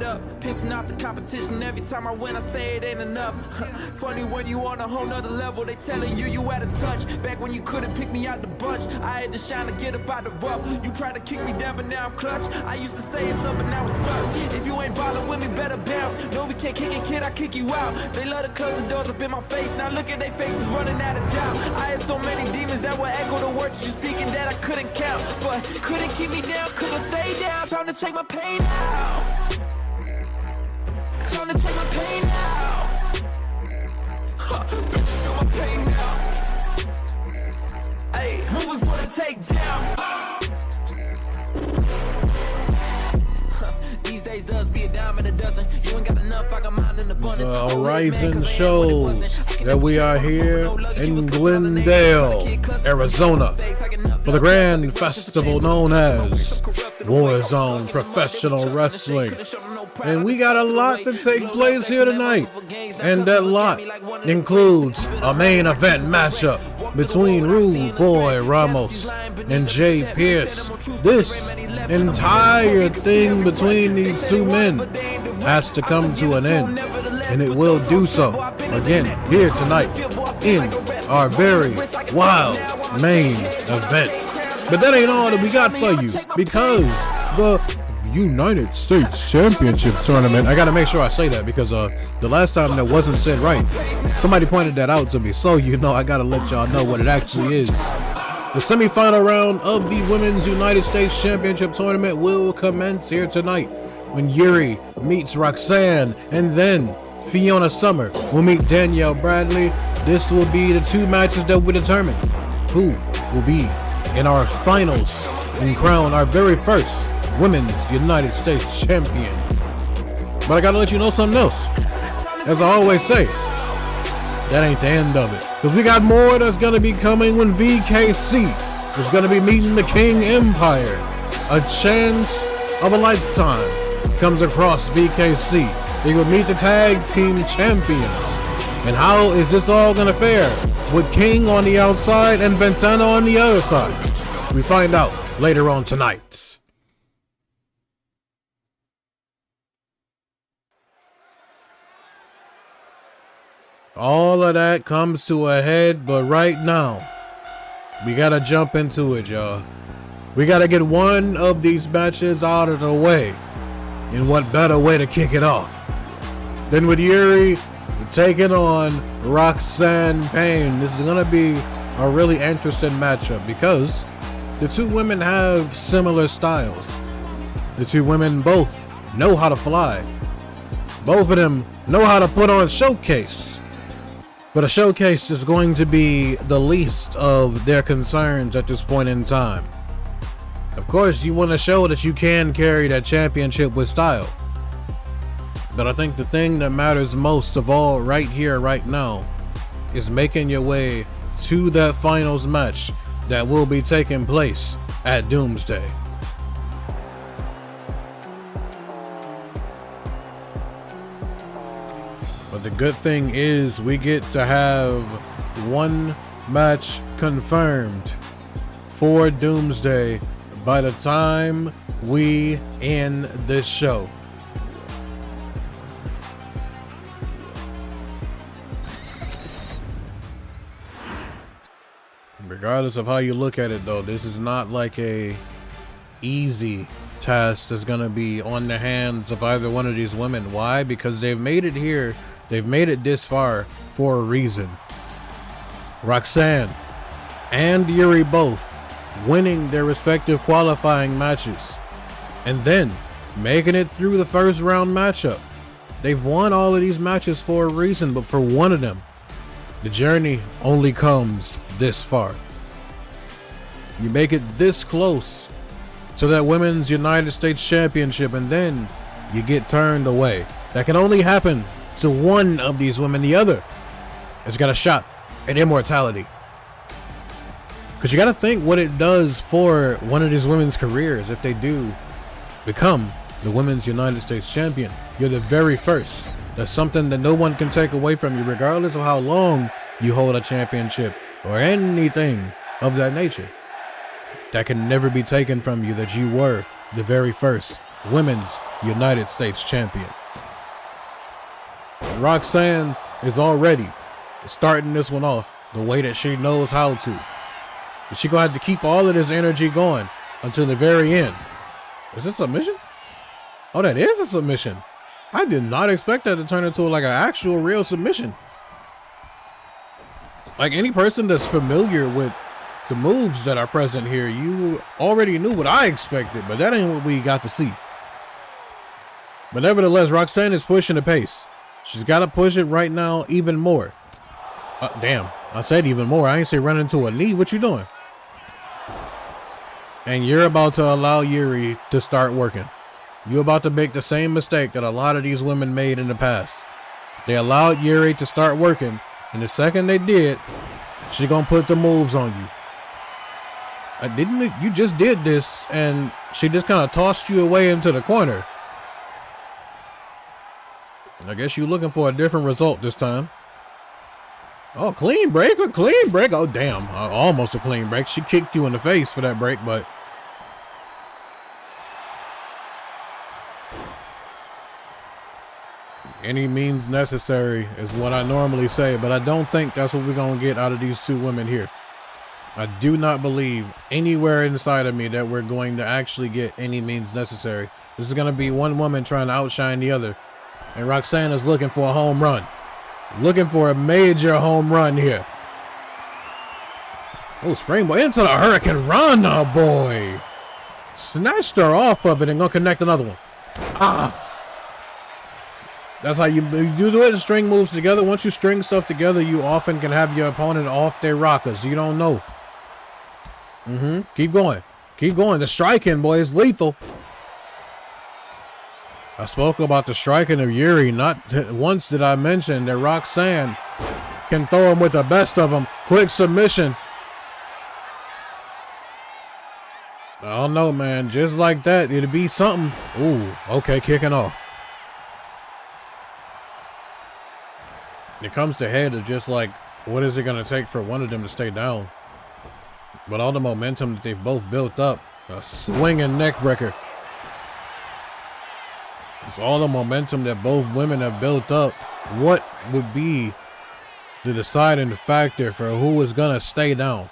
it up, pissing off the competition. Every time I win, I say it ain't enough. Funny when you on a whole nother level, they telling you out of touch. Back when you couldn't pick me out the bunch, I had to shine to get up out the rough. You tried to kick me down, but now I'm clutch. I used to say it's up, but now it's stuck. If you ain't ballin' with me, better bounce. No, we can't kick it, kid, I kick you out. They love to close the doors up in my face. Now look at their faces running out of doubt. I had so many demons that would echo the words you speaking that I couldn't count, but couldn't keep me down, couldn't stay down. Trying to take my pain out. Trying to take my pain out. Bitch, feel my pain now. Hey, moving for the takedown. These days does be a dime and a dozen. You ain't got enough, I got mine in abundance. The Horizon shows that we are here in Glendale, Arizona, for the grand festival known as Warzone Professional Wrestling. And we got a lot to take place here tonight. And that lot includes a main event matchup between Rude Boy Ramos and Jay Pierce. This entire thing between these two men has to come to an end, and it will do so again here tonight in our very wild main event. But that ain't all that we got for you, because the United States Championship Tournament, I gotta make sure I say that because the last time that wasn't said right, somebody pointed that out to me, so you know I gotta let y'all know what it actually is. The semifinal round of the Women's United States Championship Tournament will commence here tonight when Yuri meets Roxanne, and then Fiona Summer will meet Danielle Bradley. This will be the two matches that will determine who will be in our finals and crown our very first Women's United States Champion. But I gotta let you know something else. As I always say, that ain't the end of it, because we got more that's gonna be coming when VKC is gonna be meeting the King Empire. A chance of a lifetime comes across VKC. They will meet the tag team champions. And how is this all gonna fare with King on the outside and Ventana on the other side? We find out later on tonight. All of that comes to a head, but right now, we gotta jump into it, y'all. We gotta get one of these matches out of the way. And what better way to kick it off than with Yuri taking on Roxanne Payne. This is gonna be a really interesting matchup because the two women have similar styles. The two women both know how to fly. Both of them know how to put on a showcase. But a showcase is going to be the least of their concerns at this point in time. Of course, you want to show that you can carry that championship with style. But I think the thing that matters most of all right here, right now, is making your way to that finals match that will be taking place at Doomsday. But the good thing is we get to have one match confirmed for Doomsday by the time we end this show. Regardless of how you look at it though, this is not like a easy task that's gonna be on the hands of either one of these women. Why? Because they've made it here. They've made it this far for a reason. Roxanne and Yuri both winning their respective qualifying matches and then making it through the first round matchup. They've won all of these matches for a reason, but for one of them, the journey only comes this far. You make it this close to that Women's United States Championship and then you get turned away. That can only happen to one of these women. The other has got a shot at immortality. Because you got to think what it does for one of these women's careers if they do become the Women's United States Champion. You're the very first. That's something that no one can take away from you, regardless of how long you hold a championship or anything of that nature. That can never be taken from you, that you were the very first Women's United States Champion. Roxanne is already starting this one off the way that she knows how to. But she's going to have to keep all of this energy going until the very end. Is this a submission? Oh, that is a submission. I did not expect that to turn into like an actual real submission. Like any person that's familiar with the moves that are present here, you already knew what I expected, but that ain't what we got to see. But nevertheless, Roxanne is pushing the pace. She's got to push it right now even more. Damn, I said even more. I ain't say run into a knee. What you doing? And you're about to allow Yuri to start working. You're about to make the same mistake that a lot of these women made in the past. They allowed Yuri to start working, and the second they did, she's gonna put the moves on you. You just did this, and she just kind of tossed you away into the corner. I guess you're looking for a different result this time. Oh, clean break, a clean break. Oh, damn, almost a clean break. She kicked you in the face for that break, but any means necessary is what I normally say, but I don't think that's what we're going to get out of these two women here. I do not believe anywhere inside of me that we're going to actually get any means necessary. This is going to be one woman trying to outshine the other. And Roxanne is looking for a home run. Looking for a major home run here. Oh, springboard into the Hurricane Rana, boy. Snatched her off of it and gonna connect another one. That's how you do it. String moves together. Once you string stuff together, you often can have your opponent off their rockers. You don't know. Keep going. Keep going. The striking, boy, is lethal. I spoke about the striking of Yuri. Not once did I mention that Roxanne can throw him with the best of them. Quick submission. I don't know, man. Just like that, it'd be something. Ooh, okay, kicking off. It comes to head of just like, what is it going to take for one of them to stay down? But all the momentum that they've both built up, a swinging neck breaker. It's all the momentum that both women have built up. What would be the deciding factor for who is going to stay down?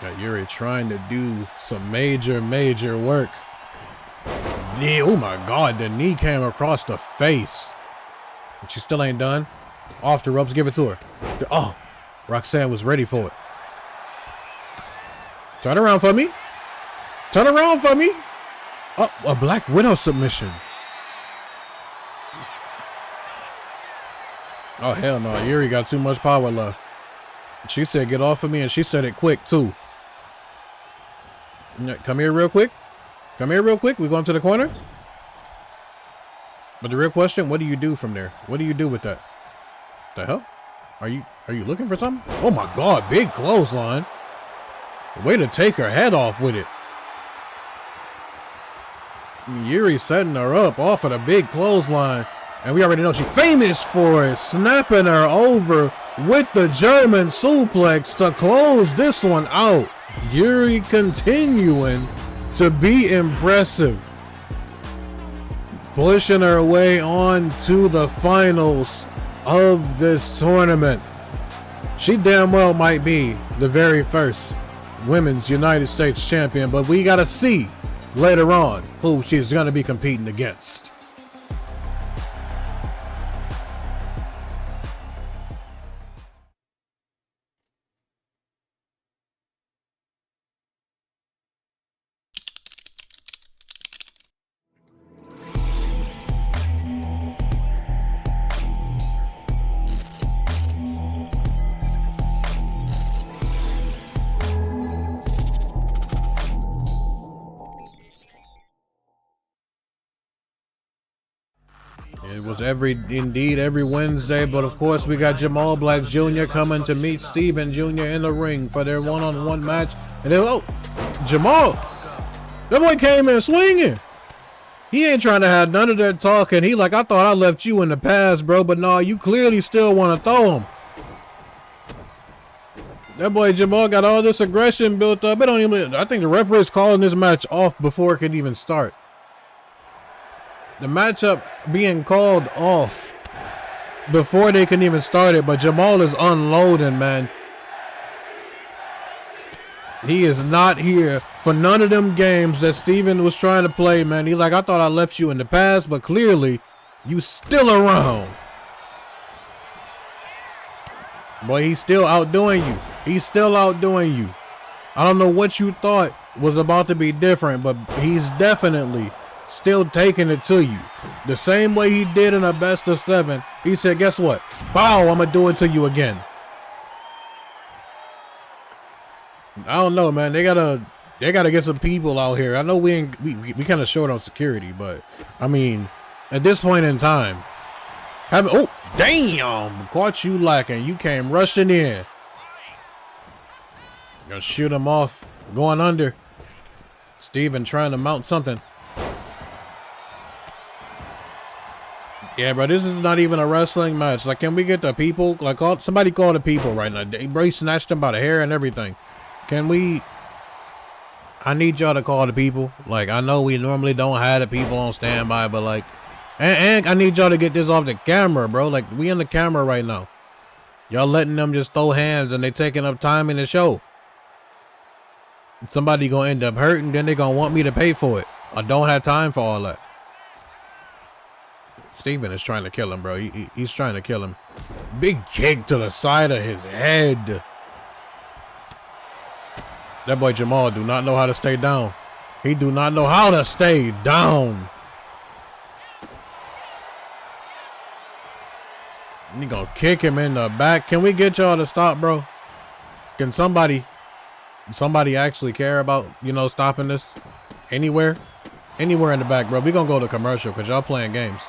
Got Yuri trying to do some major work. Yeah, oh my God, the knee came across the face. But she still ain't done. Off the ropes, give it to her. Oh, Roxanne was ready for it. Turn around for me. Turn around for me. Oh, a Black Widow submission. Oh, hell no. Yuri got too much power left. She said, get off of me, and she said it quick, too. Come here real quick. Come here real quick. We're going to the corner. But the real question, what do you do from there? What do you do with that? The hell? Are you looking for something? Oh, my God. Big clothesline. Way to take her head off with it. Yuri setting her up off of the big clothesline. And we already know she's famous for it. Snapping her over with the German suplex to close this one out. Yuri continuing to be impressive. Pushing her way on to the finals of this tournament. She damn well might be the very first Women's United States Champion, but we got to see later on who she's going to be competing against. It was every Wednesday, but of course we got Jamal Black Jr. coming to meet Steven Jr. in the ring for their one-on-one match. And then, oh, Jamal, that boy came in swinging. He ain't trying to have none of that talking. He like, I thought I left you in the past, bro, but no, you clearly still want to throw him. That boy Jamal got all this aggression built up. It don't even. I think the referee is calling this match off before it could even start. The matchup being called off before they can even start it, but Jamal is unloading, man. He is not here for none of them games that Steven was trying to play, man. He's like, I thought I left you in the past, but clearly you still around. Boy, he's still outdoing you. He's still outdoing you. I don't know what you thought was about to be different, but he's definitely still taking it to you. The same way he did in a best of 7. He said, guess what? Bow, I'm going to do it to you again. I don't know, man. They gotta get some people out here. I know we kind of short on security, but I mean, at this point in time, oh damn, caught you lacking. You came rushing in. Gonna shoot him off, going under. Steven trying to mount something. Yeah, bro, this is not even a wrestling match. Like, can we get the people? Like, somebody call the people right now. Bray snatched him by the hair and everything. Can we? I need y'all to call the people. Like, I know we normally don't have the people on standby, but like, and I need y'all to get this off the camera, bro. Like, we in the camera right now. Y'all letting them just throw hands and they taking up time in the show. Somebody gonna end up hurting, then they gonna want me to pay for it. I don't have time for all that. Steven is trying to kill him, bro. He's trying to kill him. Big kick to the side of his head. That boy Jamal do not know how to stay down. He do not know how to stay down. He gonna kick him in the back. Can we get y'all to stop, bro? Can somebody actually care about, you know, stopping this? Anywhere in the back, bro. We gonna go to commercial because y'all playing games.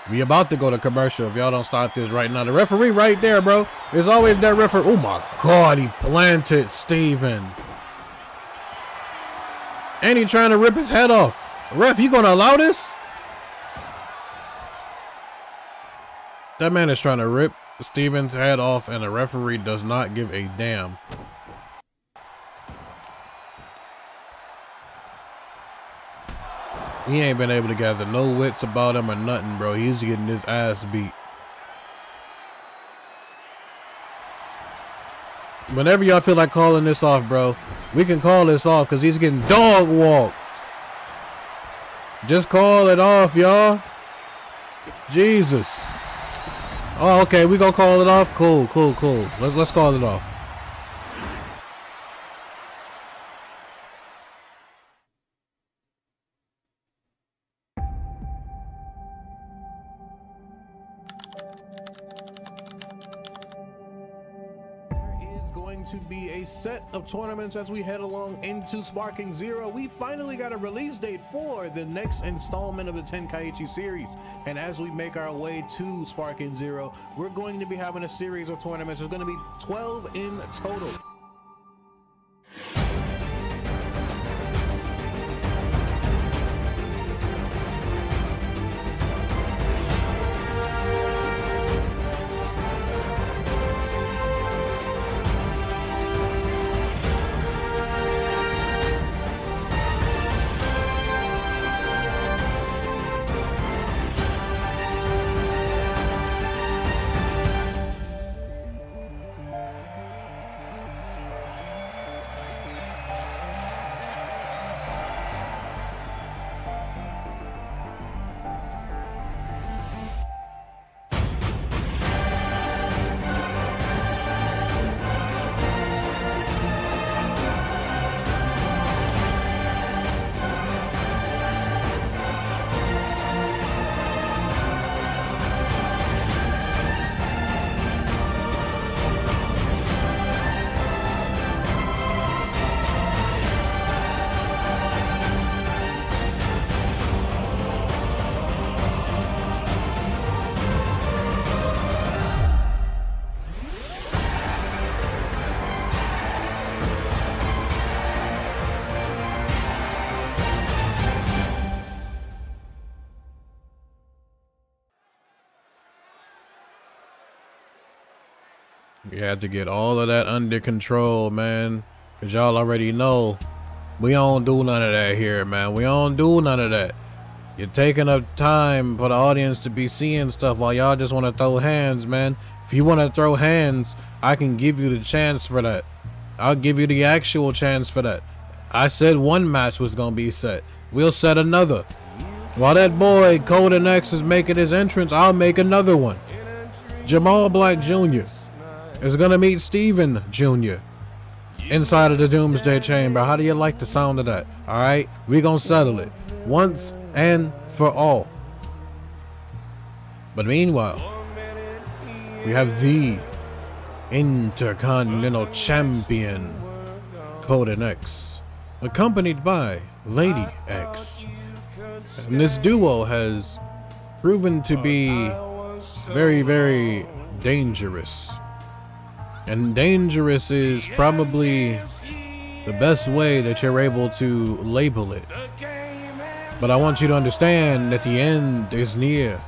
We about to go to commercial if y'all don't stop this right now. The referee right there, bro. There's always that referee. Oh my God, he planted Steven. And he trying to rip his head off. Ref, you gonna allow this? That man is trying to rip Steven's head off and the referee does not give a damn. He ain't been able to gather no wits about him or nothing, bro. He's getting his ass beat. Whenever y'all feel like calling this off, bro, we can call this off because he's getting dog walked. Just call it off, y'all. Jesus. Oh, okay. We gonna call it off. Cool. Let's call it off. To be a set of tournaments as we head along into Sparking Zero. We finally got a release date for the next installment of the Tenkaichi series, and as we make our way to Sparking Zero, we're going to be having a series of tournaments. There's going to be 12 in total. You had to get all of that under control, man. Cause y'all already know we don't do none of that here, man. We don't do none of that. You're taking up time for the audience to be seeing stuff while y'all just want to throw hands, man. If you want to throw hands, I can give you the chance for that. I'll give you the actual chance for that. I said one match was going to be set. We'll set another. While that boy Coden X is making his entrance, I'll make another one. Jamal Black Jr. is going to meet Steven Jr. inside of the Doomsday Chamber. How do you like the sound of that? All right, we're going to settle it once and for all. But meanwhile, we have the Intercontinental Champion Coden X, accompanied by Lady X. And this duo has proven to be very, very dangerous. And dangerous is probably the best way that you're able to label it. But I want you to understand that the end is near.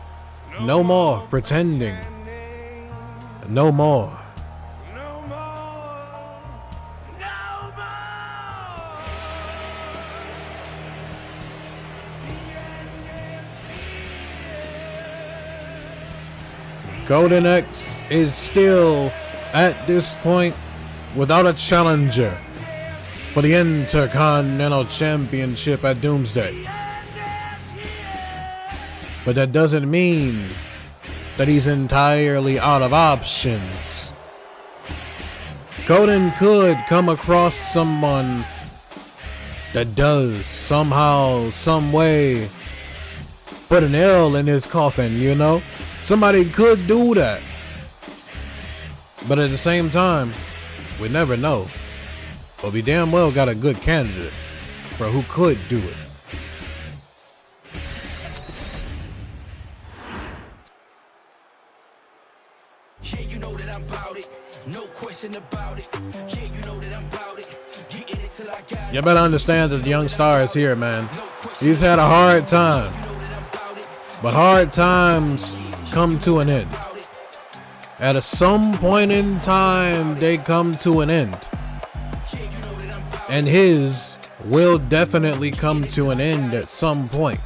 No more pretending. No more. Coden X is still, at this point, without a challenger for the Intercontinental Championship at Doomsday. But that doesn't mean that he's entirely out of options. Coden could come across someone that does somehow, some way, put an L in his coffin, you know? Somebody could do that. But at the same time, we never know. But we damn well got a good candidate for who could do it. Yeah, you know that I'm about it. No question about it. Yeah, you know that I'm about it. Getting it till I got it. You better understand that the young star is here, man. He's had a hard time. But hard times come to an end. At some point in time, they come to an end. And his will definitely come to an end at some point.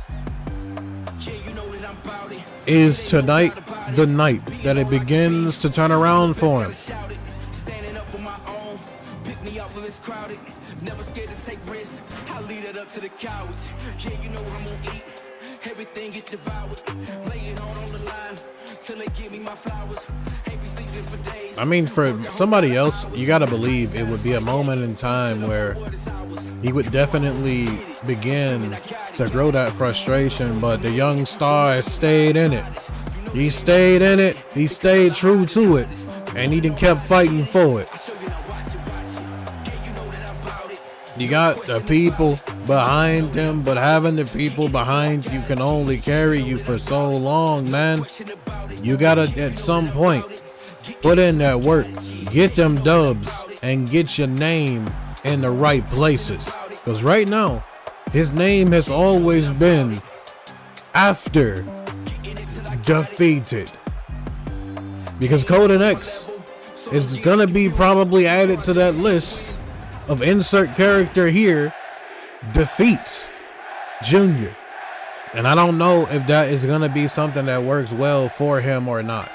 Is tonight the night that it begins to turn around for him? Standing up on my own, pick me up when it's crowded. Never scared to take risks. I lead it up to the cowards. Yeah, you know I'm gonna eat. Everything get devoured. Lay it all on the line till they give me my flowers. Ain't be sleeping for days. I mean, for somebody else, you gotta believe it would be a moment in time where he would definitely begin to grow that frustration, but the young star stayed in it. He stayed in it, he stayed true to it, and he done kept fighting for it. You got the people behind him, but having the people behind you can only carry you for so long, man. You gotta, at some point, put in that work, get them dubs, and get your name in the right places. Because right now, his name has always been after defeated. Because Coden X is gonna be probably added to that list of insert character here, defeats Junior. And I don't know if that is gonna be something that works well for him or not.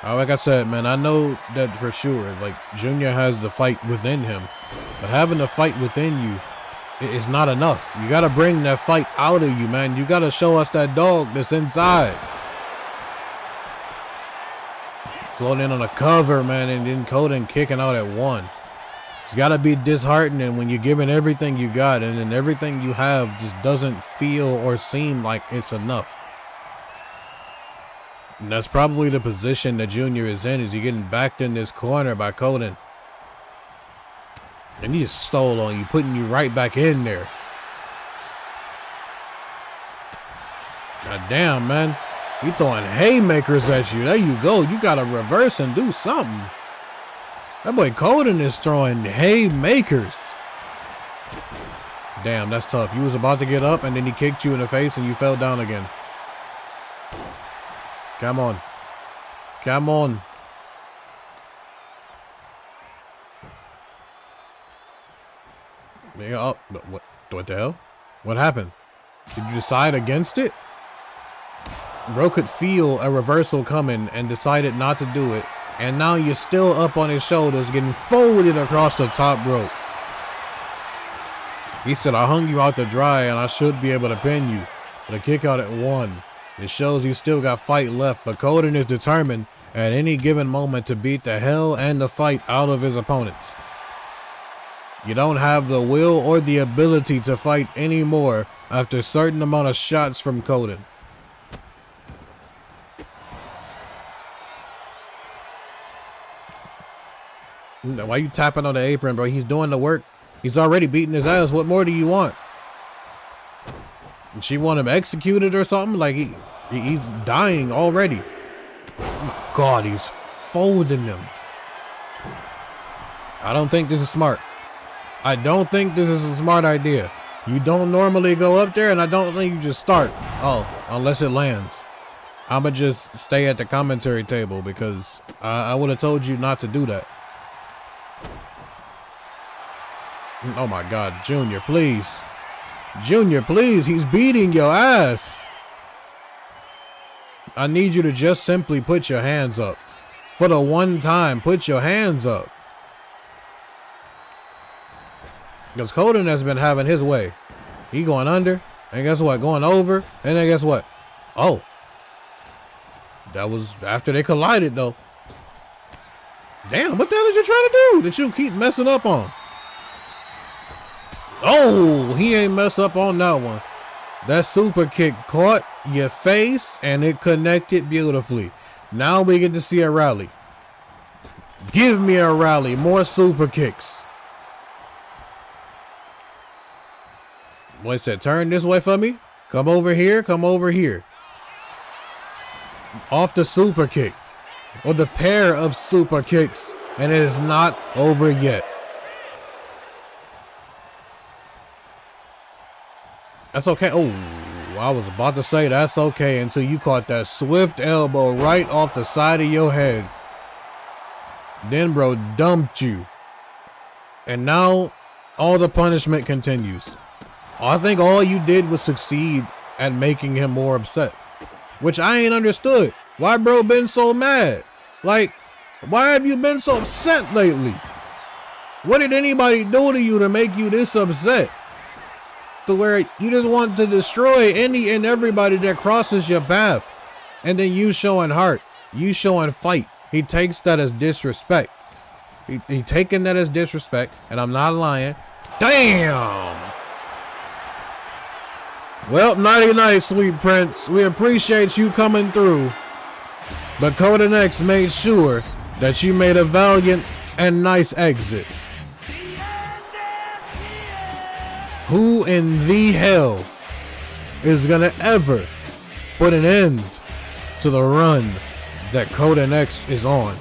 Like I said, man, I know that for sure. Like, Junior has the fight within him, but having the fight within you is not enough. You gotta bring that fight out of you, man. You gotta show us that dog that's inside. Floating on a cover, man, and then Coden kicking out at one. It's gotta be disheartening when you're giving everything you got, and then everything you have just doesn't feel or seem like it's enough. And that's probably the position that Junior is in. Is he getting backed in this corner by Coden? And he just stole on you, putting you right back in there. God damn, man. He throwing haymakers at you. There you go. You got to reverse and do something. That boy Coden is throwing haymakers. Damn, that's tough. You was about to get up, and then he kicked you in the face, and you fell down again. Come on. Come on. Oh, what the hell? What happened? Did you decide against it? Bro could feel a reversal coming and decided not to do it. And now you're still up on his shoulders, getting folded across the top rope. He said, I hung you out to dry and I should be able to pin you. But a kick out at 1. It shows you still got fight left, but Coden is determined at any given moment to beat the hell and the fight out of his opponents. You don't have the will or the ability to fight anymore after a certain amount of shots from Coden. Why you tapping on the apron, bro? He's doing the work. He's already beating his ass. What more do you want? And she want him executed or something? Like he's dying already. Oh my God, he's folding him. I don't think this is smart. I don't think this is a smart idea. You don't normally go up there, and I don't think you just start. Oh, unless it lands. I'ma just stay at the commentary table because I would have told you not to do that. Oh my God, Junior, please. Junior, please, he's beating your ass. I need you to just simply put your hands up. For the one time, put your hands up. Because Coden has been having his way. He going under, and guess what? Going over, and then guess what? Oh. That was after they collided, though. Damn, what the hell did you try to do that you keep messing up on? Oh, he ain't mess up on that one. That super kick caught your face and it connected beautifully. Now we get to see a rally. Give me a rally. More super kicks. Boy said, turn this way for me. Come over here. Come over here. Off the super kick. Or the pair of super kicks. And it is not over yet. That's okay. Oh, I was about to say that's okay until you caught that swift elbow right off the side of your head. Then bro dumped you. And now all the punishment continues. I think all you did was succeed at making him more upset. Which I ain't understood. Why bro been so mad? Like, why have you been so upset lately? What did anybody do to you to make you this upset? To where you just want to destroy any and everybody that crosses your path. And then you showing heart. You showing fight. He takes that as disrespect. He taking that as disrespect. And I'm not lying. Damn. Well, nighty night, sweet prince. We appreciate you coming through. But Coden X made sure that you made a valiant and nice exit. Who in the hell is gonna ever put an end to the run that Coden X is on?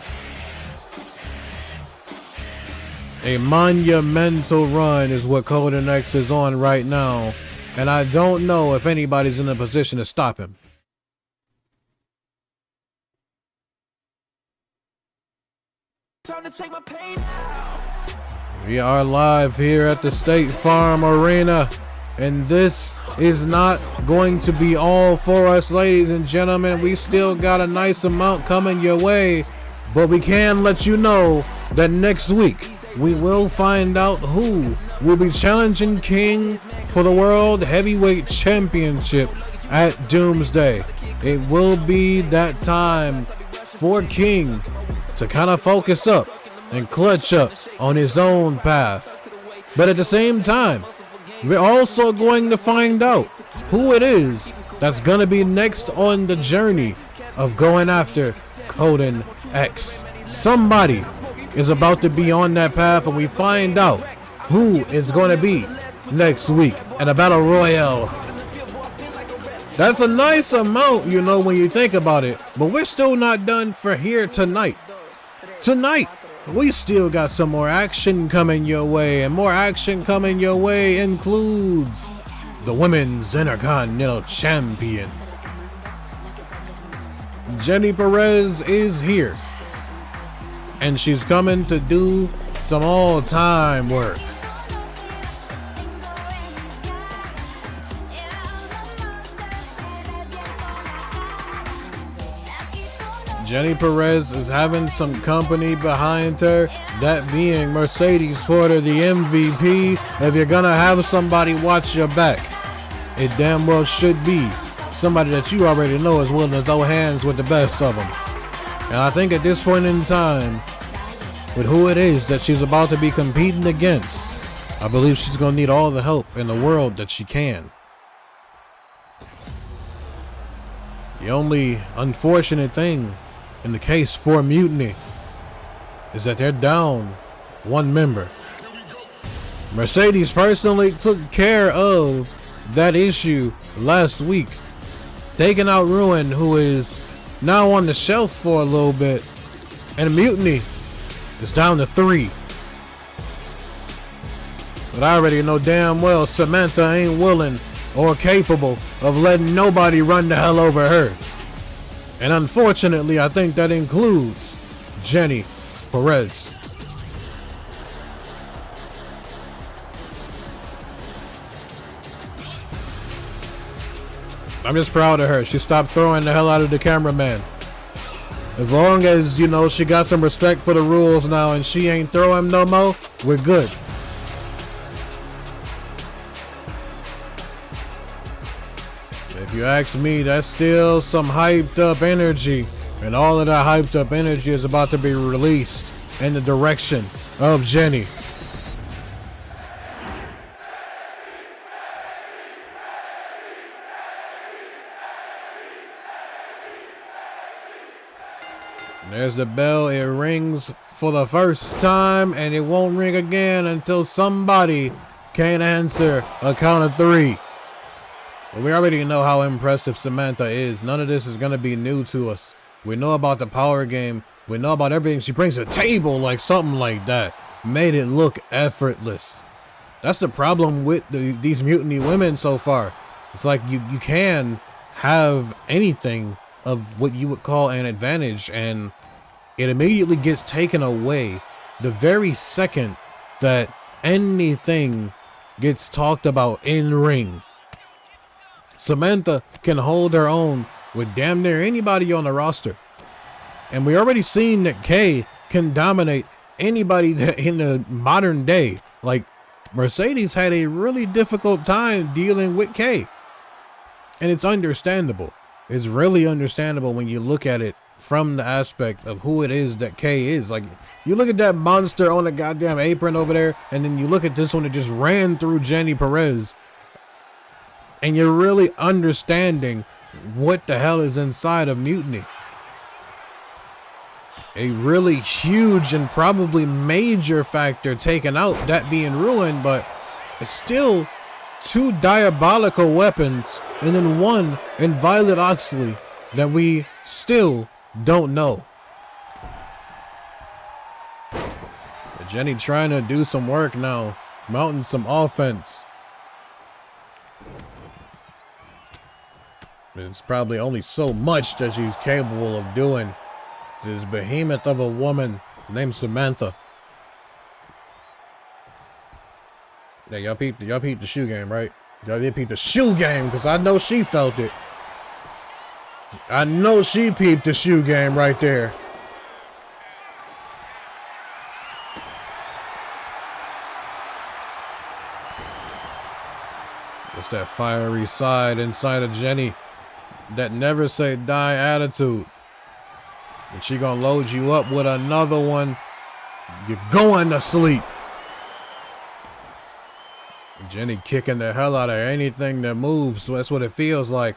A monumental run is what Coden X is on right now, and I don't know if anybody's in a position to stop him. Time to take my pain out. We are live here at the State Farm Arena, and this is not going to be all for us, ladies and gentlemen. We still got a nice amount coming your way, but we can let you know that next week we will find out who will be challenging King for the World Heavyweight Championship at Doomsday. It will be that time for King to kind of focus up and clutch up on his own path. But at the same time, we're also going to find out who it is that's going to be next on the journey of going after Coden X. Somebody is about to be on that path, and we find out who is going to be next week at a Battle Royale. That's a nice amount, you know, when you think about it. But we're still not done for here tonight. Tonight, we still got some more action coming your way, and more action coming your way includes the Women's Intercontinental Champion, Jenny Perez is here. And she's coming to do some all-time work. Jenny Perez is having some company behind her, that being Mercedes Porter, the MVP. If you're gonna have somebody watch your back, it damn well should be somebody that you already know is willing to throw hands with the best of them. And I think at this point in time, with who it is that she's about to be competing against, I believe she's gonna need all the help in the world that she can. The only unfortunate thing in the case for Mutiny is that they're down one member. Mercedes personally took care of that issue last week, taking out Ruin, who is now on the shelf for a little bit, and Mutiny is down to 3. But I already know damn well Samantha ain't willing or capable of letting nobody run the hell over her. And unfortunately, I think that includes Jenny Perez. I'm just proud of her. She stopped throwing the hell out of the cameraman. As long as, you know, she got some respect for the rules now and she ain't throwing no more, we're good. If you ask me, that's still some hyped up energy, and all of that hyped up energy is about to be released in the direction of Jenny. There's the bell. It rings for the first time, and it won't ring again until somebody can answer a count of 3. But we already know how impressive Samantha is. None of this is going to be new to us. We know about the power game. We know about everything she brings to the table, like something like that. Made it look effortless. That's the problem with these Mutiny women so far. It's like you can have anything of what you would call an advantage, and it immediately gets taken away the very second that anything gets talked about in ring. Samantha can hold her own with damn near anybody on the roster. And we already seen that Kay can dominate anybody that in the modern day. Like, Mercedes had a really difficult time dealing with Kay. And it's understandable. It's really understandable when you look at it from the aspect of who it is that Kay is. Like, you look at that monster on the goddamn apron over there, and then you look at this one that just ran through Jenny Perez, and you're really understanding what the hell is inside of Mutiny. A really huge and probably major factor taken out, that being Ruin, but it's still 2 diabolical weapons, and then 1 in Violet Oxley that we still don't know. But Jenny trying to do some work now, mounting some offense. It's probably only so much that she's capable of doing. This behemoth of a woman named Samantha. Yeah, y'all peeped the shoe game, right? Y'all did peep the shoe game, because I know she felt it. I know she peeped the shoe game right there. It's that fiery side inside of Jenny. That never say die attitude. And she gonna load you up with another one. You're going to sleep. Jenny kicking the hell out of anything that moves. So that's what it feels like.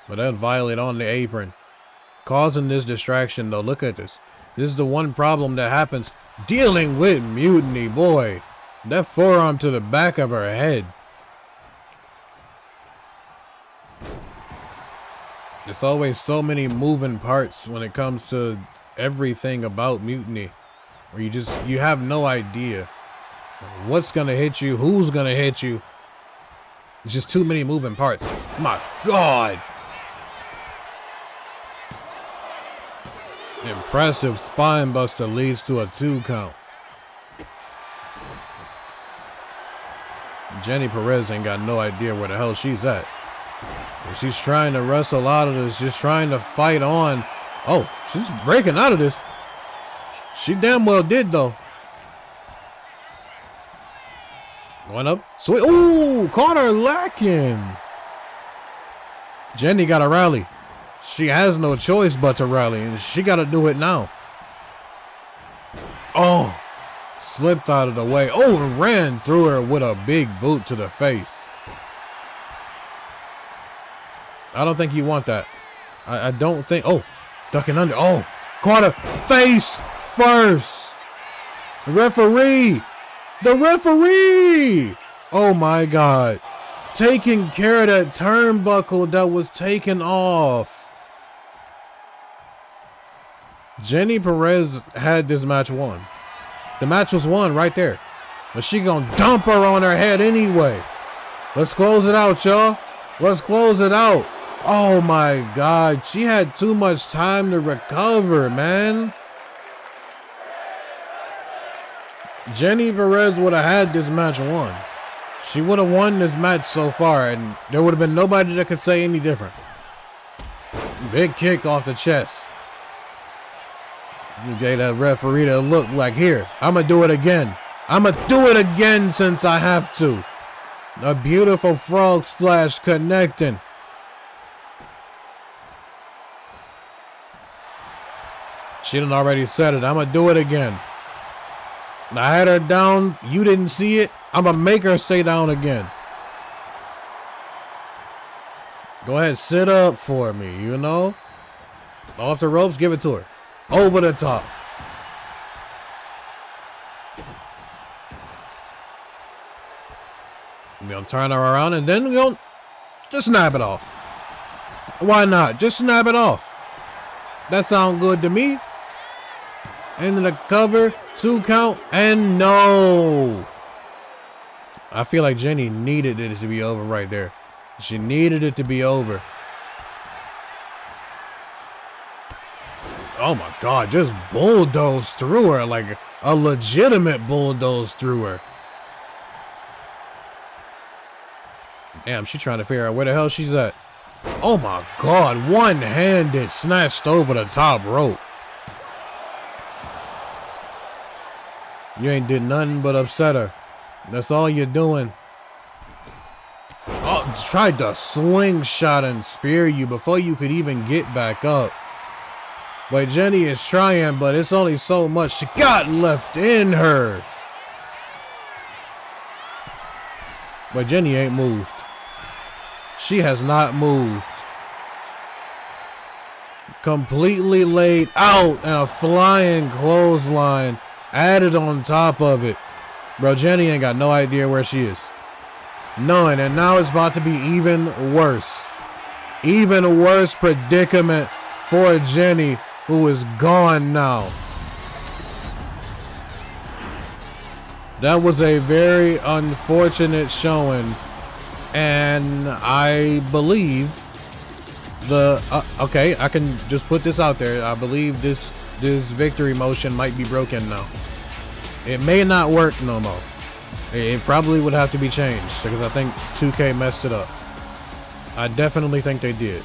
But that Violet on the apron, causing this distraction though. Look at this. This is the one problem that happens dealing with Mutiny, boy. That forearm to the back of her head. There's always so many moving parts when it comes to everything about Mutiny, where you have no idea what's gonna hit you, who's gonna hit you. It's just too many moving parts. My God. Impressive spine buster leads to a 2 count. Jenny Perez ain't got no idea where the hell she's at. And she's trying to wrestle out of this, just trying to fight on. Oh, she's breaking out of this. She damn well did, though. Going up. Sweet. Ooh, caught her lacking. Jenny got to rally. She has no choice but to rally, and she got to do it now. Oh, slipped out of the way. Oh, and ran through her with a big boot to the face. I don't think you want that. I don't think. Oh, ducking under. Oh, caught her face first. The referee. The referee. Oh, my God. Taking care of that turnbuckle that was taken off. Jenny Perez had this match won. The match was won right there. But she gonna dump her on her head anyway. Let's close it out, y'all. Let's close it out. Oh my God. She had too much time to recover, man. Jenny Perez would have had this match won. She would have won this match so far, and there would have been nobody that could say any different. Big kick off the chest. You gave that referee that look like, here, I'm going to do it again. I'm going to do it again since I have to. A beautiful frog splash connecting. She done already said it. I'm going to do it again. I had her down. You didn't see it. I'm going to make her stay down again. Go ahead, sit up for me, you know. Off the ropes, give it to her. Over the top. We're going to turn her around and then we're going to just snap it off. Why not? Just snap it off. That sounds good to me. Into the cover, 2 count, and no. I feel like Jenny needed it to be over right there. She needed it to be over. Oh my God, just bulldozed through her, like a legitimate bulldoze through her. Damn, she's trying to figure out where the hell she's at. Oh my God, one-handed snatched over the top rope. You ain't did nothing but upset her. That's all you're doing. Oh, tried to slingshot and spear you before you could even get back up. But Jenny is trying, but it's only so much she got left in her. But Jenny ain't moved. She has not moved. Completely laid out and a flying clothesline added on top of it. Bro, Jenny ain't got no idea where she is. None. And now it's about to be even worse. Even worse predicament for Jenny, who is gone now. That was a very unfortunate showing. And I believe okay, I can just put this out there. I believe this victory motion might be broken now. It may not work no more. It probably would have to be changed because I think 2K messed it up. I definitely think they did.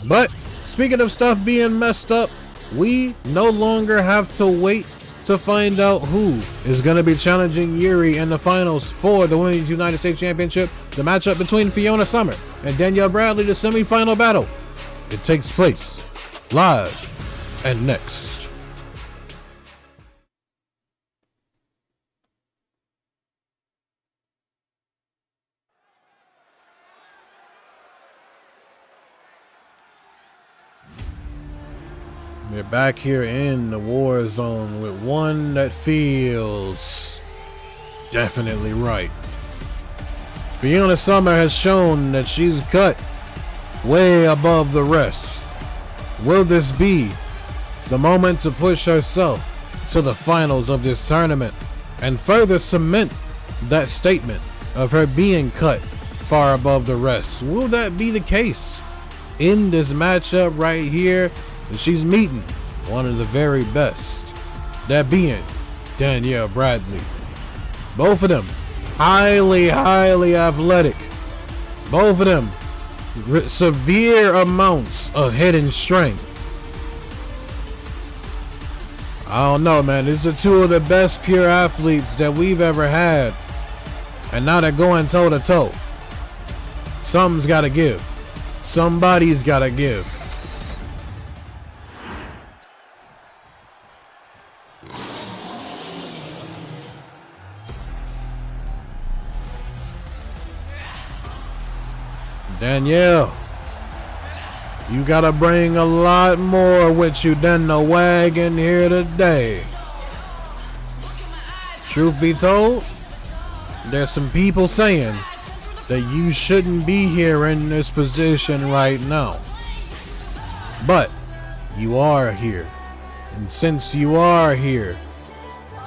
But speaking of stuff being messed up, we no longer have to wait to find out who is going to be challenging Yuri in the finals for the Women's United States Championship. The matchup between Fiona Summer and Danielle Bradley, the semifinal battle. It takes place live and next. We're back here in the war zone with one that feels definitely right. Fiona Summer has shown that she's cut way above the rest. Will this be the moment to push herself to the finals of this tournament and further cement that statement of her being cut far above the rest? Will that be the case in this matchup right here? And she's meeting one of the very best. That being Danielle Bradley. Both of them highly, highly athletic. Both of them severe amounts of hidden strength. I don't know, man. These are two of the best pure athletes that we've ever had. And now they're going toe to toe. Something's got to give. Somebody's got to give. Danielle, you gotta bring a lot more with you than the wagon here today. Truth be told, there's some people saying that you shouldn't be here in this position right now. But you are here. And since you are here,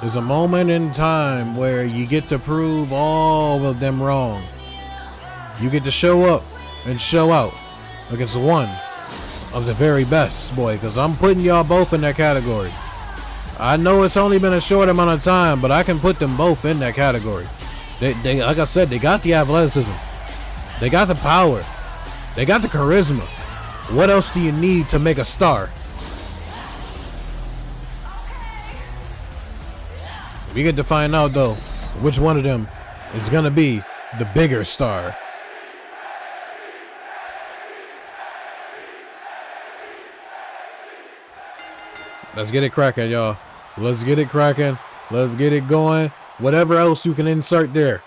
there's a moment in time where you get to prove all of them wrong. You get to show up and show out against one of the very best, boy, because I'm putting y'all both in that category. I know it's only been a short amount of time, but I can put them both in that category. They like I said, they got the athleticism. They got the power. They got the charisma. What else do you need to make a star? We get to find out, though, which one of them is going to be the bigger star. Let's get it cracking, y'all. Let's get it cracking. Let's get it going. Whatever else you can insert there.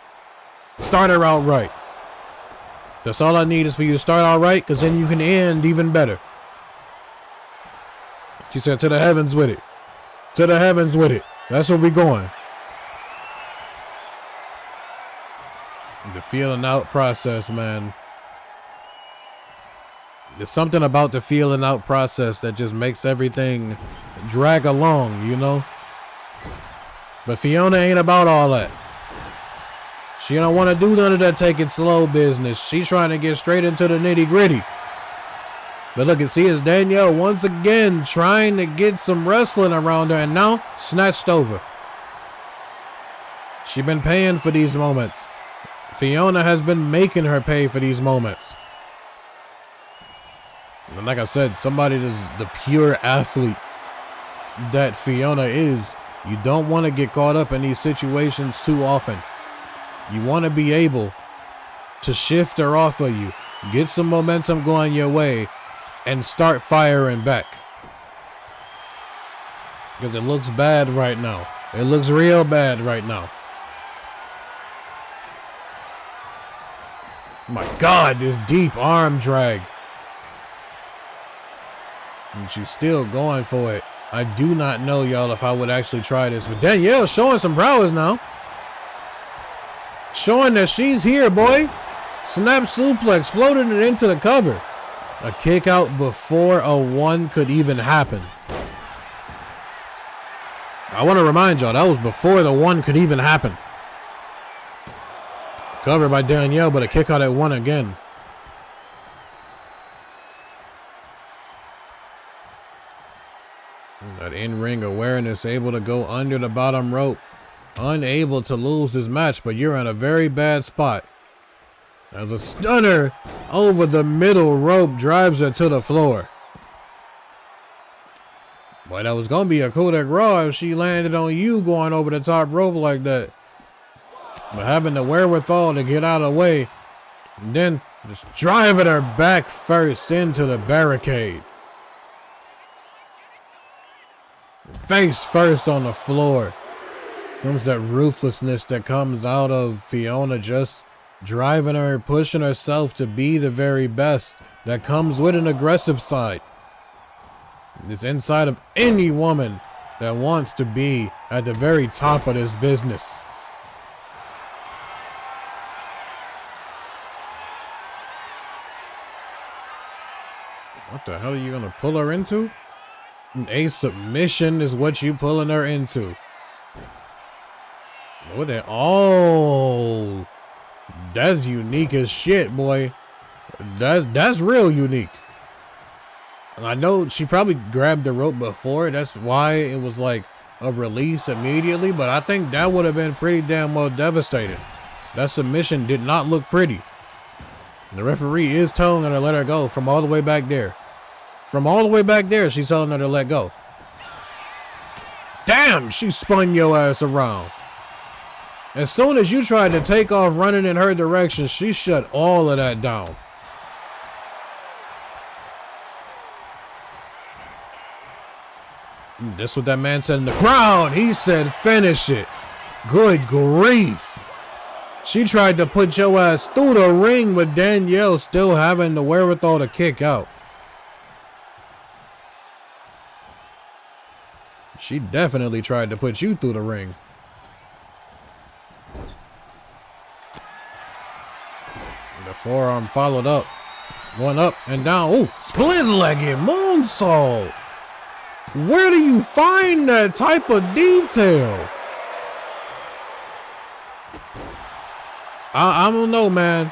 Start her out right. That's all I need is for you to start out right, because then you can end even better. She said, to the heavens with it. To the heavens with it. That's where we going. The feeling out process, man. There's something about the feeling out process that just makes everything drag along, you know? But Fiona ain't about all that. She don't want to do none of that take it slow business. She's trying to get straight into the nitty gritty. But look, and see, it's Danielle once again trying to get some wrestling around her, and now snatched over. She's been paying for these moments. Fiona has been making her pay for these moments. And like I said, somebody that's the pure athlete that Fiona is, you don't want to get caught up in these situations too often. You want to be able to shift her off of you, get some momentum going your way, and start firing back. Because it looks bad right now. It looks real bad right now. My God, this deep arm drag. And she's still going for it. I do not know, y'all, if I would actually try this. But Danielle showing some prowess now. Showing that she's here, boy. Snap suplex, floating it into the cover. A kick out before a one could even happen. I want to remind y'all, that was before the one could even happen. Covered by Danielle, but a kick out at one again. That in-ring awareness, able to go under the bottom rope. Unable to lose this match, but you're in a very bad spot. As a stunner over the middle rope drives her to the floor. Boy, that was going to be a coup de grace if she landed on you going over the top rope like that. But having the wherewithal to get out of the way, and then just driving her back first into the barricade. Face first on the floor. Comes that ruthlessness that comes out of Fiona, just driving her, pushing herself to be the very best. That comes with an aggressive side. It's inside of any woman that wants to be at the very top of this business. What the hell are you gonna pull her into? A submission is what you pulling her into. What the? Oh, that's unique as shit, boy. That's real unique. I know she probably grabbed the rope before. That's why it was like a release immediately. But I think that would have been pretty damn well devastating. That submission did not look pretty. The referee is telling her to let her go from all the way back there. From all the way back there, she's telling her to let go. Damn, she spun your ass around. As soon as you tried to take off running in her direction, she shut all of that down. That's what that man said in the crowd. He said, finish it. Good grief. She tried to put your ass through the ring with Danielle still having the wherewithal to kick out. She definitely tried to put you through the ring. The forearm followed up. One up and down. Oh, split-legged moonsault. Where do you find that type of detail? I don't know, man.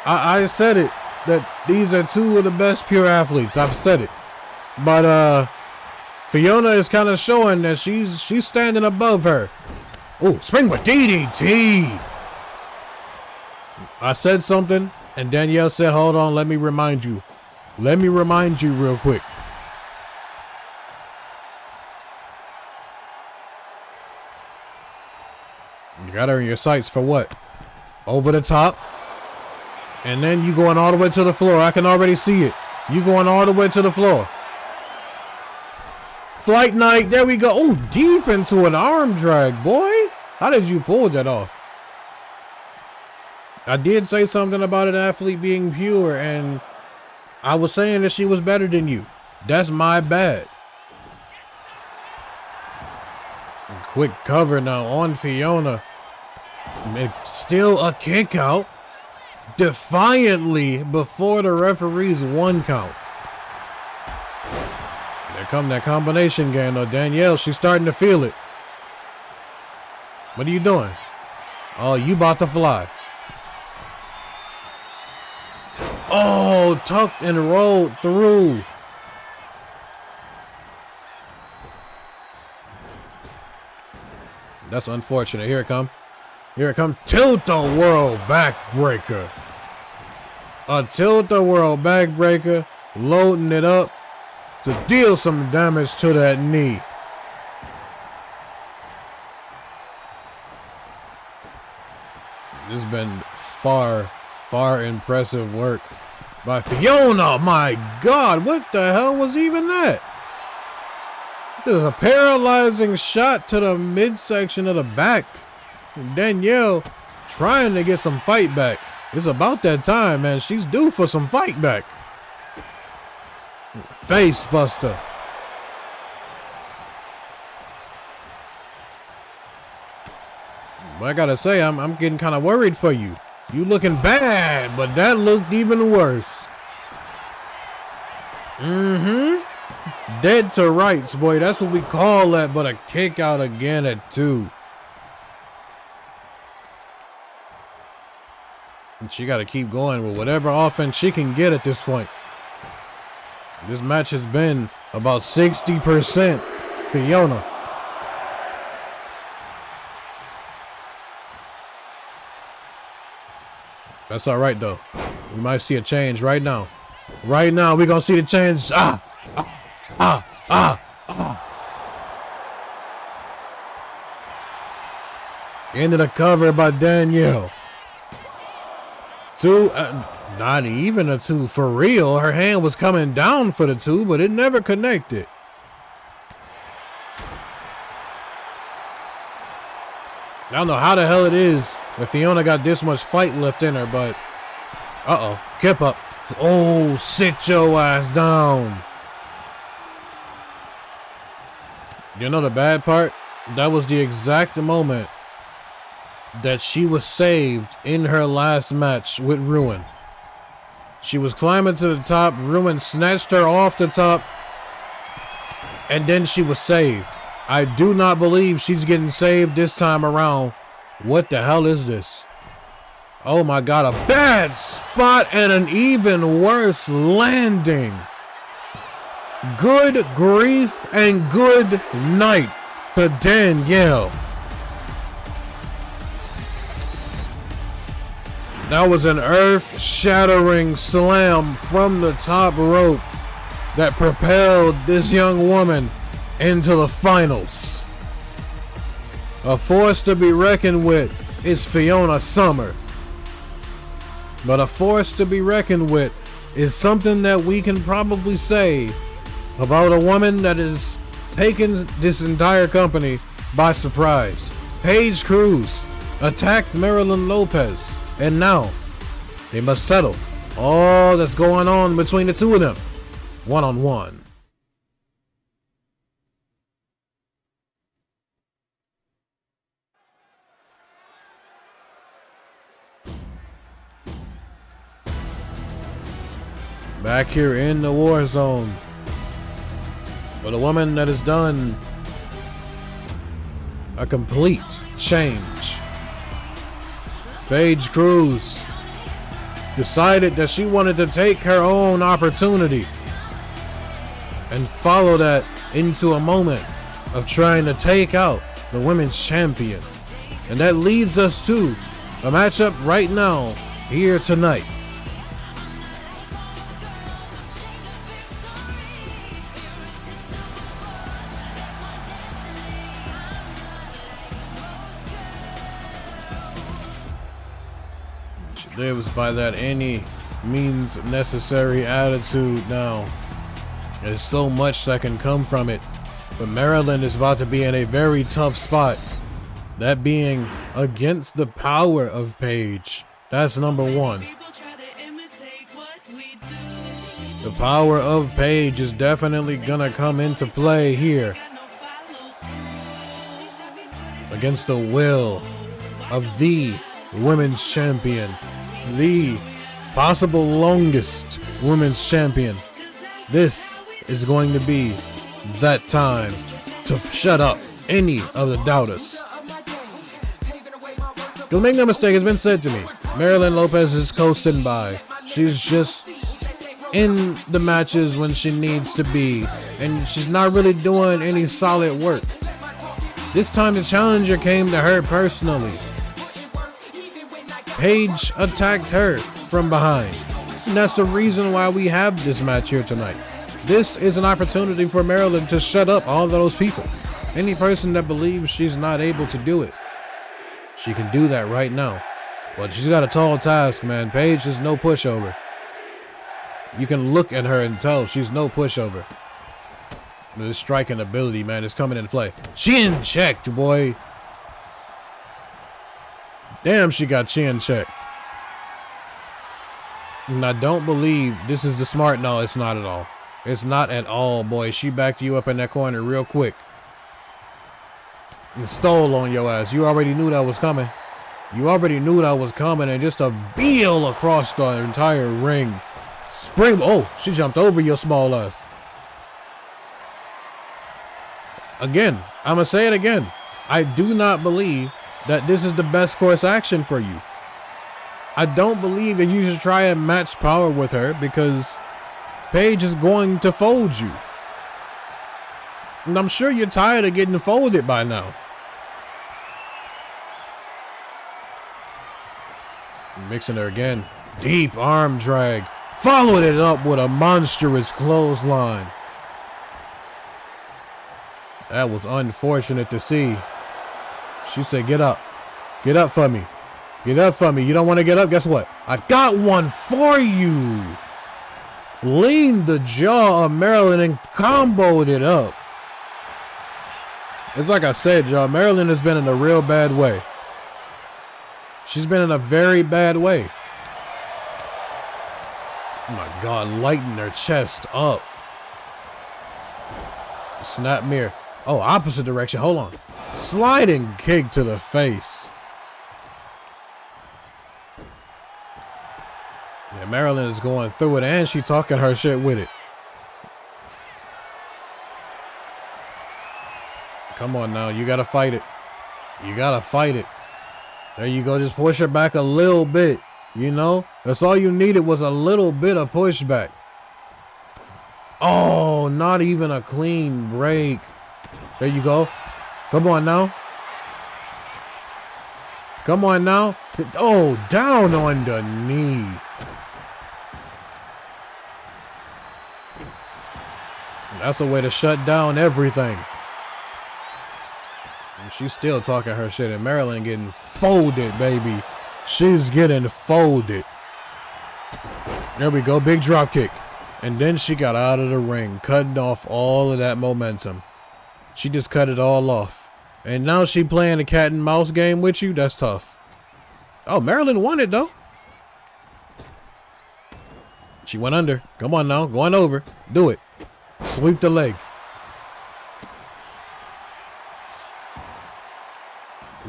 I said it, that these are two of the best pure athletes. I've said it. But Fiona is kind of showing that she's standing above her. Oh, spring with DDT. I said something, and Danielle said, hold on, let me remind you. Let me remind you real quick. You got her in your sights for what? Over the top. And then you going all the way to the floor. I can already see it. You going all the way to the floor. Flight night. There we go. Oh, deep into an arm drag, boy. How did you pull that off? I did say something about an athlete being pure, and I was saying that she was better than you. That's my bad. Quick cover now on Fiona. Still a kick out. Defiantly before the referee's 1 count. There come that combination game though. Danielle, she's starting to feel it. What are you doing? Oh, you about to fly. Oh, tucked and rolled through. That's unfortunate. Here it come. Here it come. Tilt-a-whirl backbreaker. A tilt-a-whirl backbreaker. Loading it up to deal some damage to that knee. This has been far impressive work by Fiona. My God, what the hell was even that? There's a paralyzing shot to the midsection of the back. And Danielle trying to get some fight back. It's about that time, man. She's due for some fight back. Face buster. But I gotta say, I'm getting kind of worried for you. You looking bad, but that looked even worse. Dead to rights, boy. That's what we call that, but a kick out again at 2. And she got to keep going with whatever offense she can get at this point. This match has been about 60% Fiona. That's all right, though. We might see a change right now. Right now, we're going to see the change. Into the cover by Danielle. 2, not even a 2 for real. Her hand was coming down for the 2, but it never connected. I don't know how the hell it is that Fiona got this much fight left in her, but kip up. Oh, sit your ass down. You know the bad part? That was the exact moment that she was saved in her last match with Ruin. She was climbing to the top. Ruin snatched her off the top, and then she was saved. I do not believe she's getting saved this time around. What the hell is this? Oh my God, a bad spot and an even worse landing. Good grief and good night to Danielle. That was an earth-shattering slam from the top rope that propelled this young woman into the finals. A force to be reckoned with is Fiona Summer. But a force to be reckoned with is something that we can probably say about a woman that has taken this entire company by surprise. Paige Cruz attacked Marilyn Lopez, and now they must settle all that's going on between the two of them, one-on-one. Back here in the war zone, but a woman that has done a complete change. Paige Cruz decided that she wanted to take her own opportunity and follow that into a moment of trying to take out the women's champion. And that leads us to a matchup right now, here tonight. Lives by that any means necessary attitude now. There's so much that can come from it, but Maryland is about to be in a very tough spot. That being against the power of Paige. That's number one. The power of Paige is definitely gonna come into play here against the will of the women's champion, the possible longest women's champion. This is going to be that time to shut up any of the doubters. Because make no mistake, it's been said to me, Marilyn Lopez is coasting by. She's just in the matches when she needs to be, and she's not really doing any solid work. This time the challenger came to her personally. Paige attacked her from behind. And that's the reason why we have this match here tonight. This is an opportunity for Maryland to shut up all those people. Any person that believes she's not able to do it, she can do that right now. But she's got a tall task, man. Paige is no pushover. You can look at her and tell she's no pushover. This striking ability, man, is coming into play. Chin checked, boy. Damn, she got chin checked. And I don't believe this is the smart. No, it's not at all. It's not at all, boy. She backed you up in that corner real quick and stole on your ass. You already knew that was coming. You already knew that was coming, and just a heel across the entire ring. Spring. Oh, she jumped over your small ass. Again, I'm going to say it again. I do not believe that this is the best course action for you. I don't believe that you should try and match power with her, because Paige is going to fold you. And I'm sure you're tired of getting folded by now. Mixing her again. Deep arm drag. Followed it up with a monstrous clothesline. That was unfortunate to see. She said, get up. Get up for me. Get up for me. You don't want to get up? Guess what? I got one for you. Leaned the jaw of Maryland and comboed it up. It's like I said, y'all. Maryland has been in a real bad way. She's been in a very bad way. Oh my God, lighten her chest up. Snap mirror. Oh, opposite direction. Hold on. Sliding kick to the face. Yeah, Marilyn is going through it, and she talking her shit with it. Come on now, you gotta fight it. You gotta fight it. There you go, just push her back a little bit. You know, that's all you needed was a little bit of pushback. Oh, not even a clean break. There you go. Come on now. Come on now. Oh, down on the knee. That's a way to shut down everything. And she's still talking her shit, and Maryland getting folded, baby. She's getting folded. There we go, big drop kick. And then she got out of the ring, cutting off all of that momentum. She just cut it all off. And now she playing a cat and mouse game with you? That's tough. Oh, Maryland won it, though. She went under. Come on now, going over. Do it. Sweep the leg.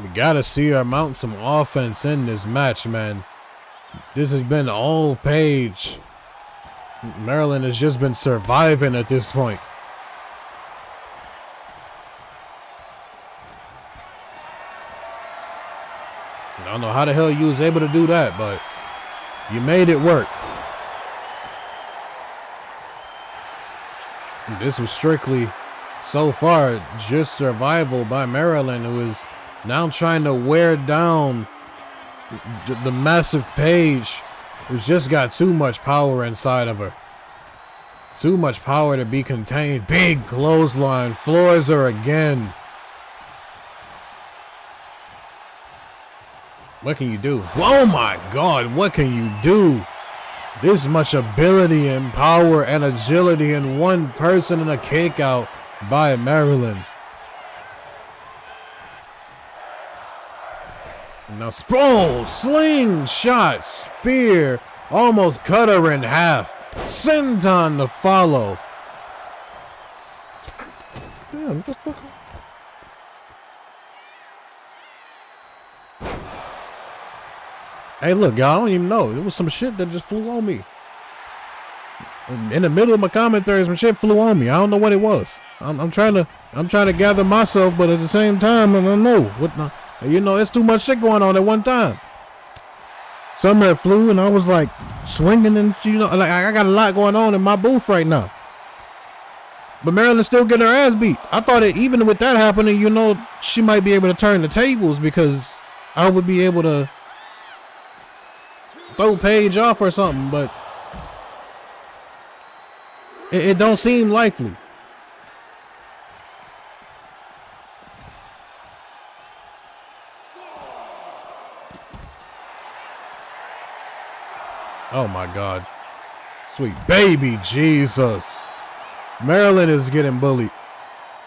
We gotta see her mount some offense in this match, man. This has been all Paige. Maryland has just been surviving at this point. I don't know how the hell you was able to do that, but you made it work. This was strictly, so far, just survival by Maryland, who is now trying to wear down the massive Paige, who's just got too much power inside of her. Too much power to be contained. Big clothesline. Floors her again. What can you do? Oh my God, what can you do? This much ability and power and agility in one person, and a kick out by Maryland. Now, slingshot, spear, almost cut her in half. Senton to follow. Damn, what the fuck? Hey, look, y'all, I don't even know. It was some shit that just flew on me. In the middle of my commentary, some shit flew on me. I don't know what it was. I'm trying to gather myself, but at the same time, I don't know what. You know, it's too much shit going on at one time. Something that flew, and I was like swinging, and you know, like I got a lot going on in my booth right now. But Maryland's still getting her ass beat. I thought that even with that happening, you know, she might be able to turn the tables because I would be able to throw Paige off or something, but it don't seem likely. Oh my God. Sweet baby Jesus. Maryland is getting bullied.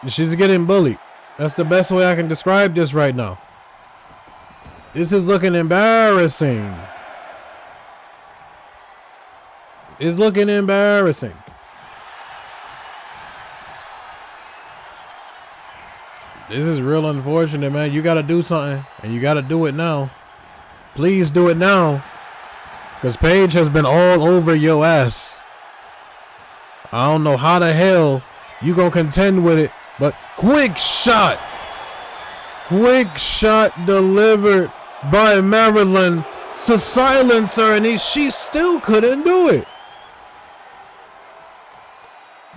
She's getting bullied. That's the best way I can describe this right now. This is looking embarrassing. It's looking embarrassing. This is real unfortunate, man. You got to do something, and you got to do it now. Please do it now. Because Paige has been all over your ass. I don't know how the hell you gonna contend with it, but quick shot. Quick shot delivered by Maryland to silence her, and she still couldn't do it.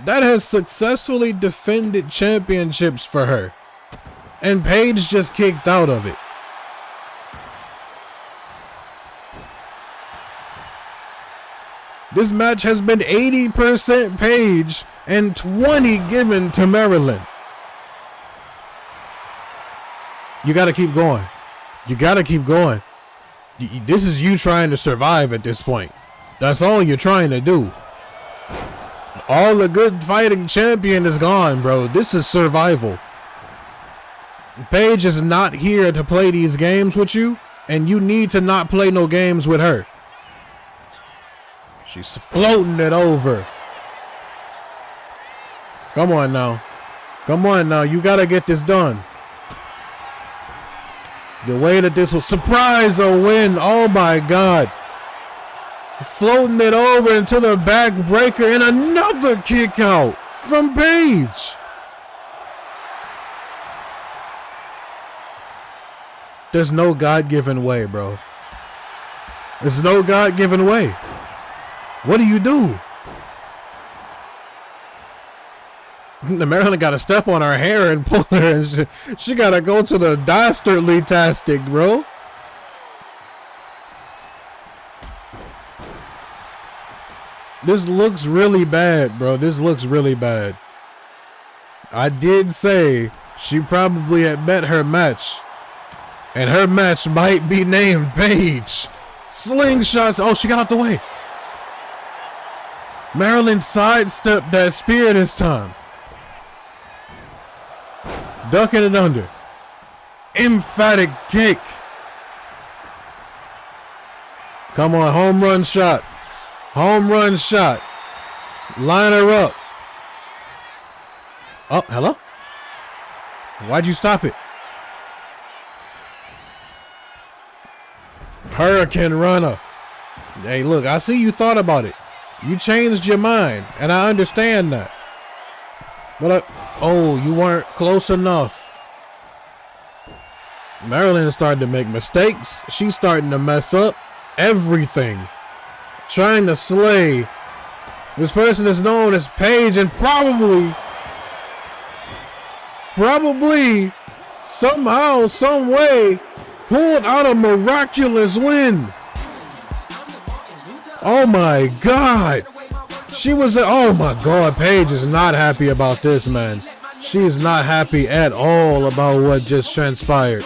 That has successfully defended championships for her. And Paige just kicked out of it. This match has been 80% Paige and 20 given to Maryland. You got to keep going. You got to keep going. This is you trying to survive at this point. That's all you're trying to do. All the good fighting champion is gone, bro. This is survival. Paige is not here to play these games with you, and you need to not play no games with her. She's floating it over. Come on now. Come on now. You got to get this done. The way that this was surprise a win. Oh my God. Floating it over into the back breaker and another kick out from Paige. There's no God-given way, bro. There's no God-given way. What do you do? Marilyn got to step on her hair and pull her, and she got to go to the dastardly tastic, bro. This looks really bad, bro. This looks really bad. I did say she probably had met her match, and her match might be named Paige. Slingshots. Oh, she got out the way. Marilyn sidestepped that spear this time. Ducking it under. Emphatic kick. Come on, home run shot. Home run shot. Line her up. Oh, hello? Why'd you stop it? Hurricane runner. Hey, look, I see you thought about it. You changed your mind, and I understand that. But oh, you weren't close enough. Marilyn is starting to make mistakes. She's starting to mess up everything. Trying to slay this person is known as Paige, and probably somehow, some way pulled out a miraculous win. Oh my God. She was, oh my God, Paige is not happy about this, man. She's not happy at all about what just transpired.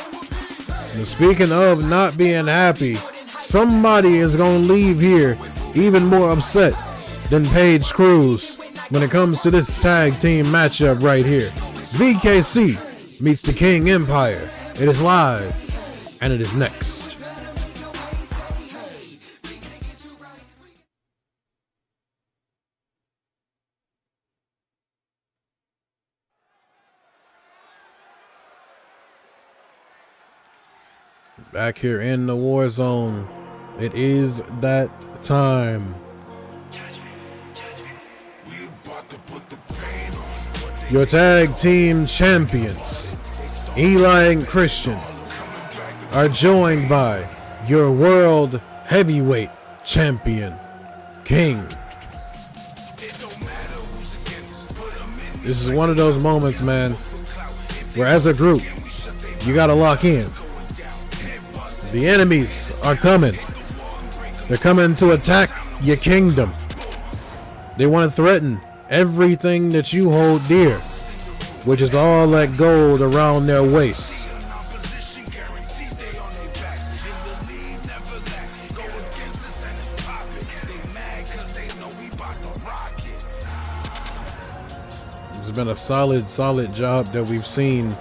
And speaking of not being happy, somebody is going to leave here even more upset than Paige Cruz when it comes to this tag team matchup right here. VKC meets the King Empire. It is live, and it is next. Back here in the Warzone, it is that time. Your tag team champions, Eli and Christian, are joined by your world heavyweight champion, King. This is one of those moments, man, where as a group, you gotta lock in. The enemies are coming. They're coming to attack your kingdom. They want to threaten everything that you hold dear, which is all that gold around their waist. It's been a solid job that we've seen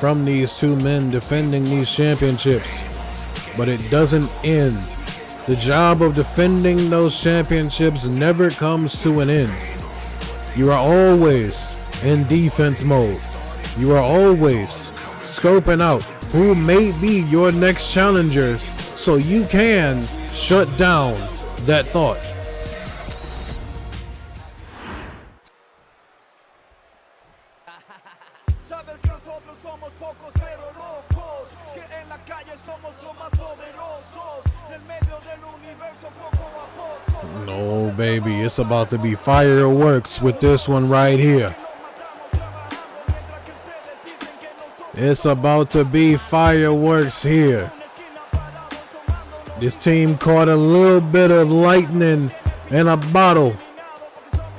from these two men defending these championships. But it doesn't end. The job of defending those championships never comes to an end. You are always in defense mode. You are always scoping out who may be your next challengers so you can shut down that thought. No, baby, it's about to be fireworks with this one right here. It's about to be fireworks here. This team caught a little bit of lightning in a bottle.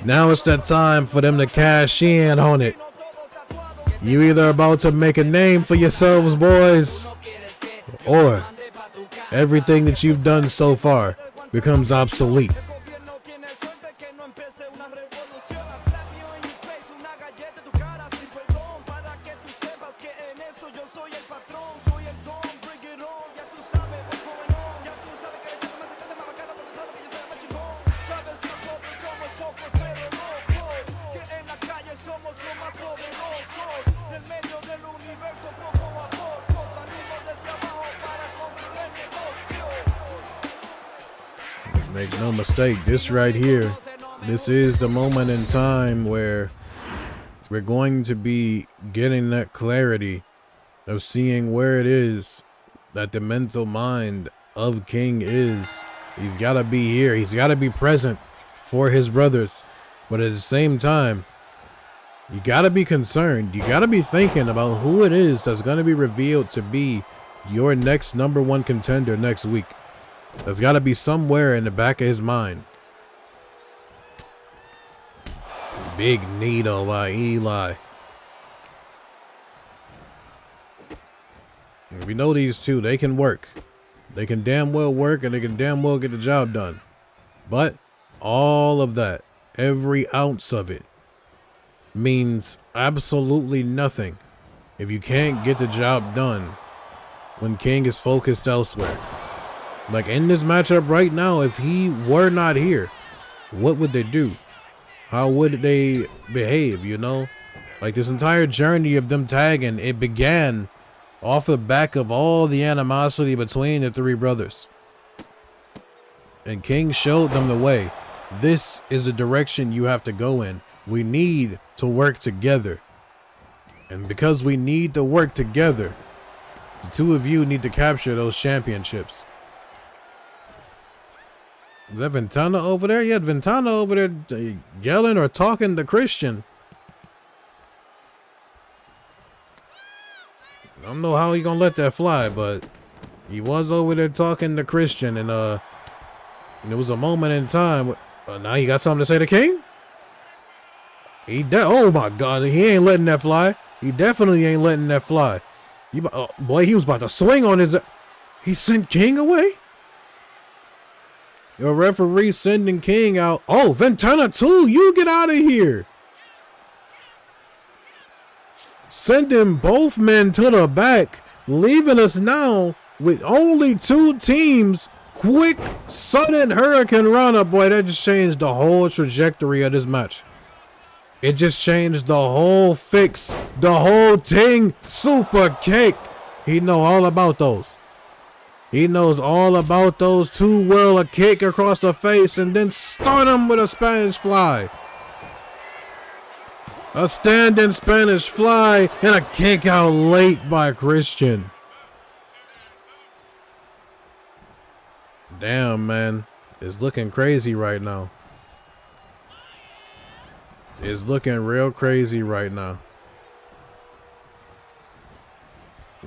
Now it's that time for them to cash in on it. You either about to make a name for yourselves, boys, or everything that you've done so far becomes obsolete. Make no mistake, this right here, this is the moment in time where we're going to be getting that clarity of seeing where it is that the mental mind of King is. He's got to be here. He's got to be present for his brothers. But at the same time, You got to be concerned. You got to be thinking about who it is that's going to be revealed to be your next #1 contender next week. There's got to be somewhere in the back of his mind. Big needle by Eli. We know these two, they can work. They can damn well work and they can damn well get the job done. But all of that, every ounce of it, means absolutely nothing if you can't get the job done when King is focused elsewhere. Like in this matchup right now, if he were not here, what would they do? How would they behave, you know? Like this entire journey of them tagging, it began off the back of all the animosity between the three brothers. And King showed them the way. This is the direction you have to go in. We need to work together. And because we need to work together, the two of you need to capture those championships. Is that Ventana over there? Yeah, Ventana over there yelling or talking to Christian. I don't know how he gonna let that fly, but he was over there talking to Christian, and there was a moment in time. Now he got something to say to King. Oh my God, he ain't letting that fly. He definitely ain't letting that fly. Boy, he was about to swing on his. He sent King away. Your referee sending King out. Oh, Ventana too. You get out of here. Sending both men to the back, leaving us now with only 2 teams. Quick, sudden hurricane run-up. Boy, that just changed the whole trajectory of this match. It just changed the whole fix, the whole thing. Super kick. He know all about those. He knows all about those too well. A kick across the face and then start him with a Spanish fly. A standing Spanish fly and a kick out late by Christian. Damn, man. It's looking crazy right now. It's looking real crazy right now.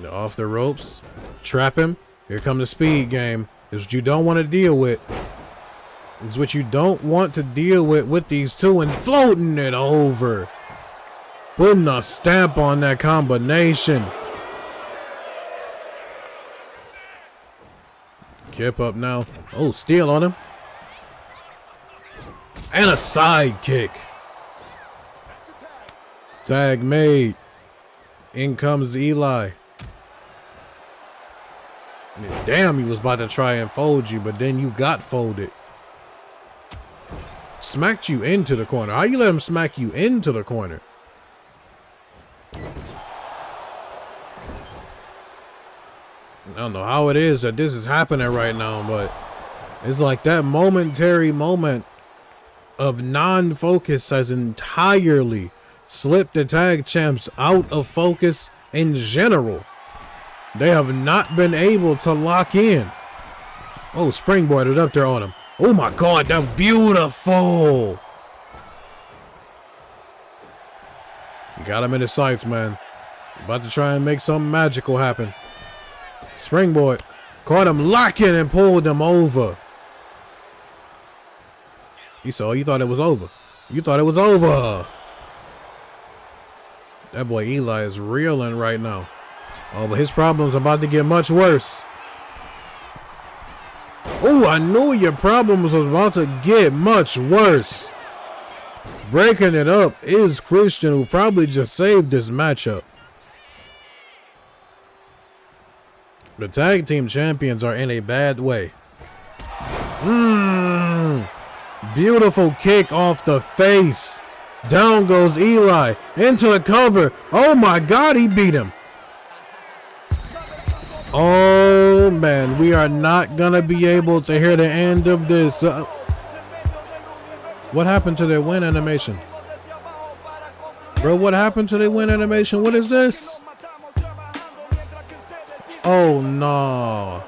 Off the ropes. Trap him. Here come the speed game. It's what you don't want to deal with. It's what you don't want to deal with these two, and floating it over. Putting a stamp on that combination. Kip up now. Oh, steal on him. And a side kick. Tag made. In comes Eli. Damn, he was about to try and fold you, but then you got folded. Smacked you into the corner. How you let him smack you into the corner? I don't know how it is that this is happening right now, but it's like that momentary moment of non-focus has entirely slipped the tag champs out of focus in general. They have not been able to lock in. Oh, springboarded up there on him. Oh my God, that's beautiful. You got him in his sights, man. About to try and make something magical happen. Springboard. Caught him locking and pulled him over. You thought it was over. You thought it was over. That boy Eli is reeling right now. Oh, but his problem's about to get much worse. Oh, I knew your problems was about to get much worse. Breaking it up is Christian, who probably just saved this matchup. The tag team champions are in a bad way. Beautiful kick off the face. Down goes Eli into the cover. Oh my God, he beat him. Oh man, we are not gonna be able to hear the end of this. What happened to their win animation? Bro, what happened to their win animation? What is this? Oh no.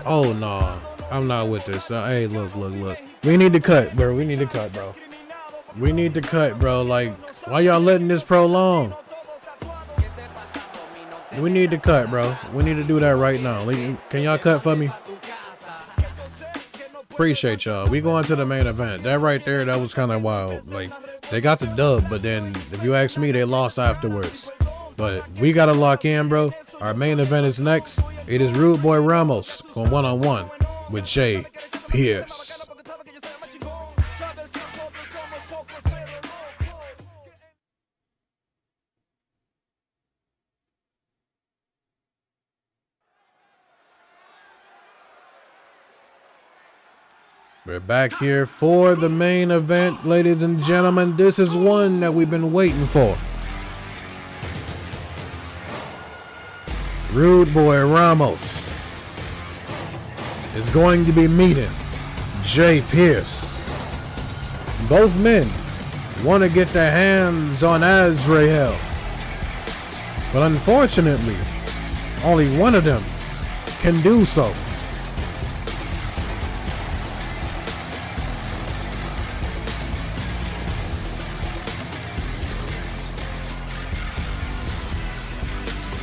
Oh no. I'm not with this. Hey, look. We need to cut, bro. We need to cut, bro. We need to cut, bro. Like, why y'all letting this prolong? We need to cut, bro. We need to do that right now. Can y'all cut for me? Appreciate y'all. We going to the main event. That right there, that was kind of wild. Like, they got the dub, but then if you ask me, they lost afterwards. But we got to lock in, bro. Our main event is next. It is Rude Boy Ramos going one-on-one with Jay Pierce. We're back here for the main event, ladies and gentlemen. This is one that we've been waiting for. Rude Boy Ramos is going to be meeting Jay Pierce. Both men want to get their hands on Azrael, but unfortunately, only one of them can do so.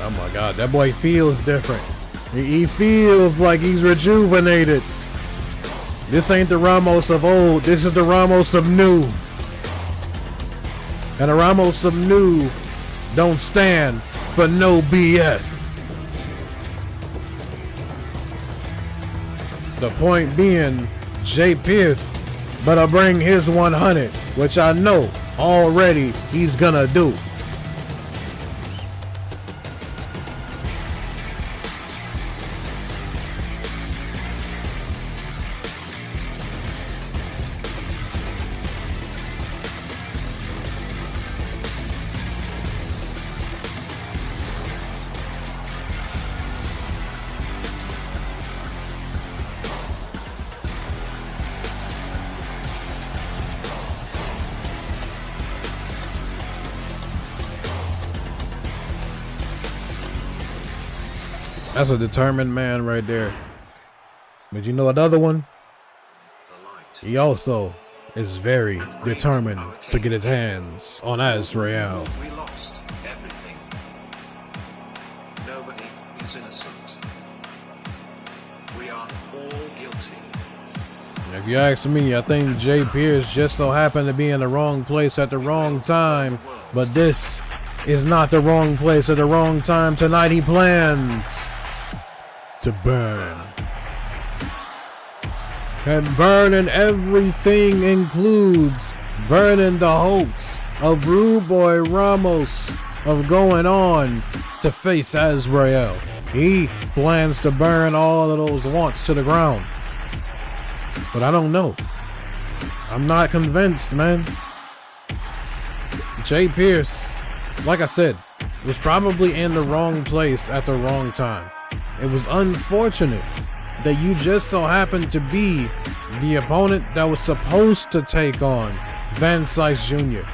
Oh my God, that boy feels different. He feels like he's rejuvenated. This ain't the Ramos of old. This is the Ramos of new. And the Ramos of new don't stand for no BS. The point being, Jay Pierce better bring his 100, which I know already he's gonna do. That's a determined man right there. But you know another one? He also is very determined to get his hands on Azrael. We lost everything. Nobody is innocent. We are all guilty. If you ask me, I think Jay Pierce just so happened to be in the wrong place at the wrong time. But this is not the wrong place at the wrong time. Tonight he plans to burn. And burning everything includes burning the hopes of Rude Boy Ramos of going on to face Azrael. He plans to burn all of those wants to the ground. But I don't know. I'm not convinced, man. Jay Pierce, like I said, was probably in the wrong place at the wrong time. It was unfortunate that you just so happened to be the opponent that was supposed to take on Van Slyce Jr.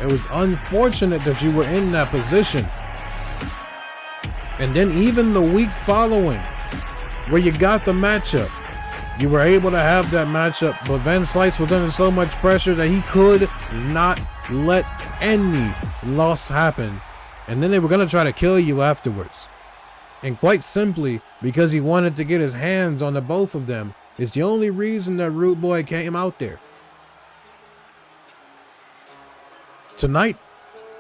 It was unfortunate that you were in that position. And then even the week following, where you got the matchup, you were able to have that matchup, but Van Slyce was under so much pressure that he could not let any loss happen. And then they were going to try to kill you afterwards. And quite simply, because he wanted to get his hands on the both of them, is the only reason that Rude Boy came out there. Tonight,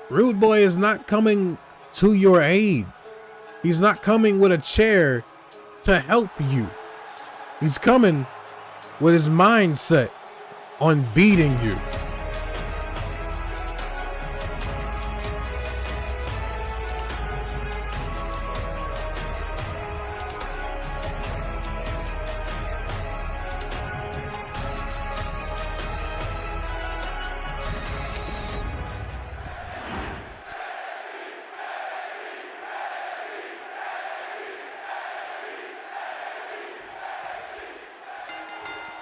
Rude Boy is not coming to your aid. He's not coming with a chair to help you. He's coming with his mindset on beating you.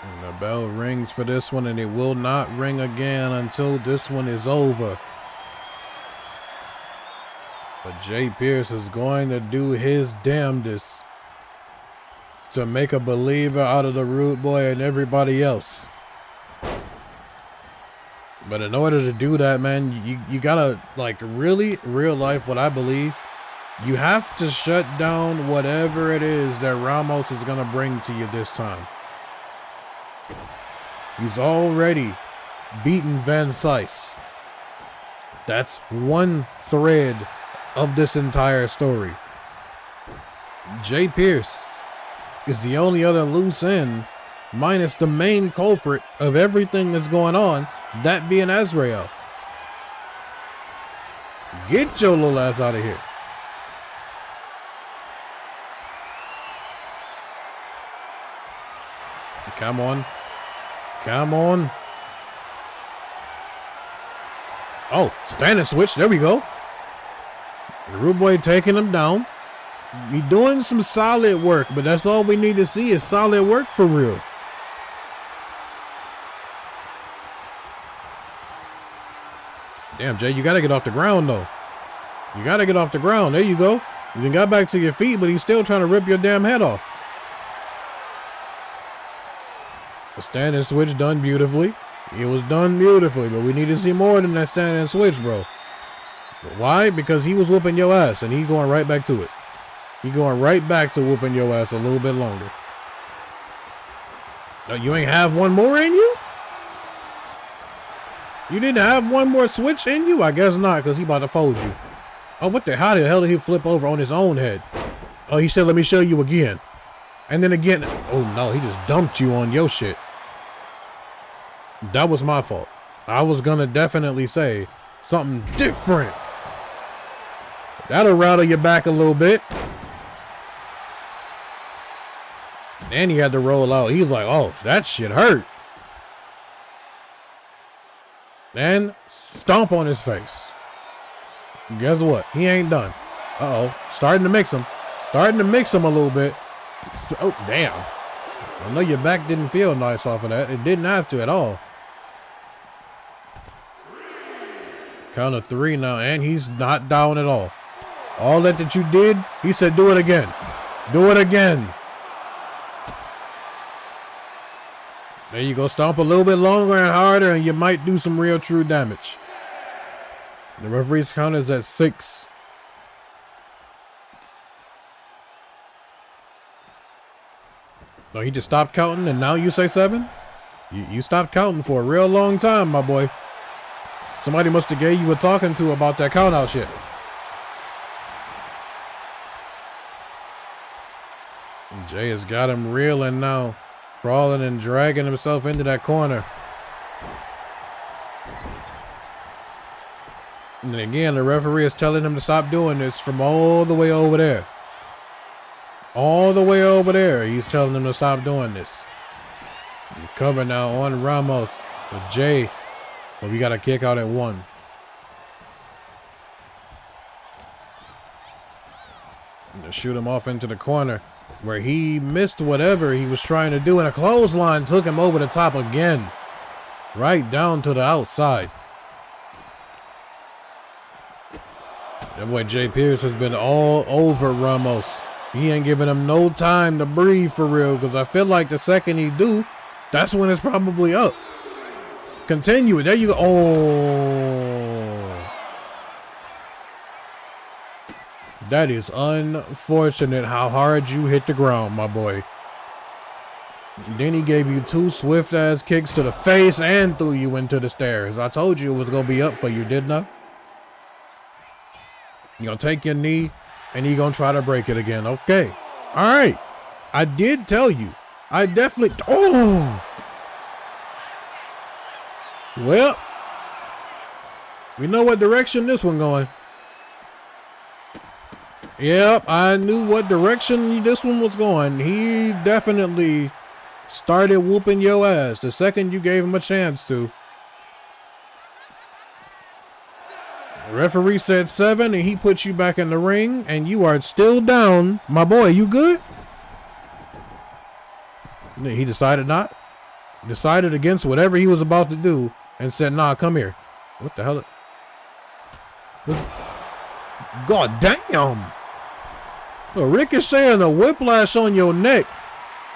And the bell rings for this one, and it will not ring again until this one is over. But Jay Pierce is going to do his damnedest to make a believer out of the Rude Boy and everybody else. But in order to do that, man, you gotta, like, really, real life, what I believe, you have to shut down whatever it is that Ramos is gonna bring to you this time. He's already beaten Van Cise. That's one thread of this entire story. Jay Pierce is the only other loose end, minus the main culprit of everything that's going on, that being Azrael. Get your little ass out of here. Come on. Come on. Oh, standing switch. There we go. Rude Boy taking him down. He doing some solid work, but that's all we need to see is solid work for real. Damn, Jay, you got to get off the ground, though. You got to get off the ground. There you go. You done got back to your feet, but he's still trying to rip your damn head off. The standing switch done beautifully. It was done beautifully, but we need to see more than that standing switch, bro. Why? Because he was whooping your ass, and he's going right back to it. He's going right back to whooping your ass a little bit longer. You ain't have one more in you? You didn't have one more switch in you? I guess not, because he about to fold you. Oh, what the? How the hell did he flip over on his own head? Oh, he said, let me show you again. And then again. Oh, no, he just dumped you on your shit. That was my fault. I was going to definitely say something different. That'll rattle you back a little bit. And he had to roll out. He's like, oh, that shit hurt. And stomp on his face. Guess what? He ain't done. Uh-oh. Starting to mix him. Starting to mix him a little bit. Oh, damn. I know your back didn't feel nice off of that. It didn't have to at all. Count of 3 now, and he's not down at all. All that you did, he said, do it again. Do it again. There you go. Stomp a little bit longer and harder, and you might do some real true damage. The referee's count is at 6. No, he just stopped counting, and now you say 7? You stopped counting for a real long time, my boy. Somebody must have gave you a talking to about that count out shit. Jay has got him reeling now. Crawling and dragging himself into that corner. And again, the referee is telling him to stop doing this from all the way over there. All the way over there, he's telling him to stop doing this. Cover now on Ramos with Jay. But we got a kick out at 1. And to shoot him off into the corner where he missed whatever he was trying to do, and a clothesline took him over the top again. Right down to the outside. That boy Jay Pierce has been all over Ramos. He ain't giving him no time to breathe for real, because I feel like the second he do, that's when it's probably up. Continue. There you go. Oh. That is unfortunate how hard you hit the ground, my boy. Then he gave you 2 swift-ass kicks to the face and threw you into the stairs. I told you it was going to be up for you, didn't I? You're going to take your knee, and you're going to try to break it again. Okay. All right. I did tell you. I definitely... Oh! Well, we know what direction this one going. Yep, I knew what direction this one was going. He definitely started whooping your ass the second you gave him a chance to. The referee said 7, and he put you back in the ring, and you are still down. My boy, you good? He decided not. Decided against whatever he was about to do. And said, nah, come here. What the hell? God damn. A ricochet and a whiplash on your neck.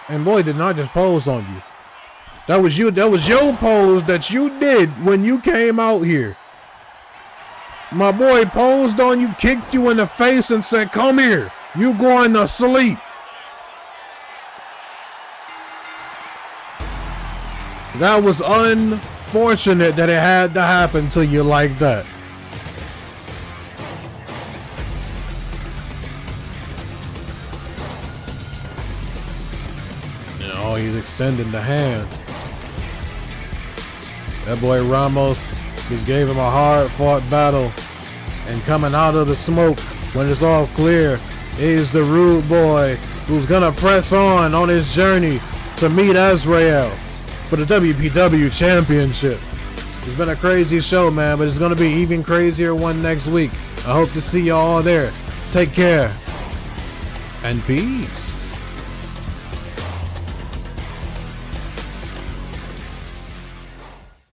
And boy, did not just pose on you. That was you. That was your pose that you did when you came out here. My boy posed on you, kicked you in the face and said, come here. You going to sleep. That was unfortunate that it had to happen to you like that. Oh, he's extending the hand. That boy Ramos just gave him a hard-fought battle. And coming out of the smoke when it's all clear is the rude boy who's gonna press on his journey to meet Azrael for the WPW Championship. It's been a crazy show, man, but it's gonna be even crazier one next week. I hope to see y'all there. Take care and peace.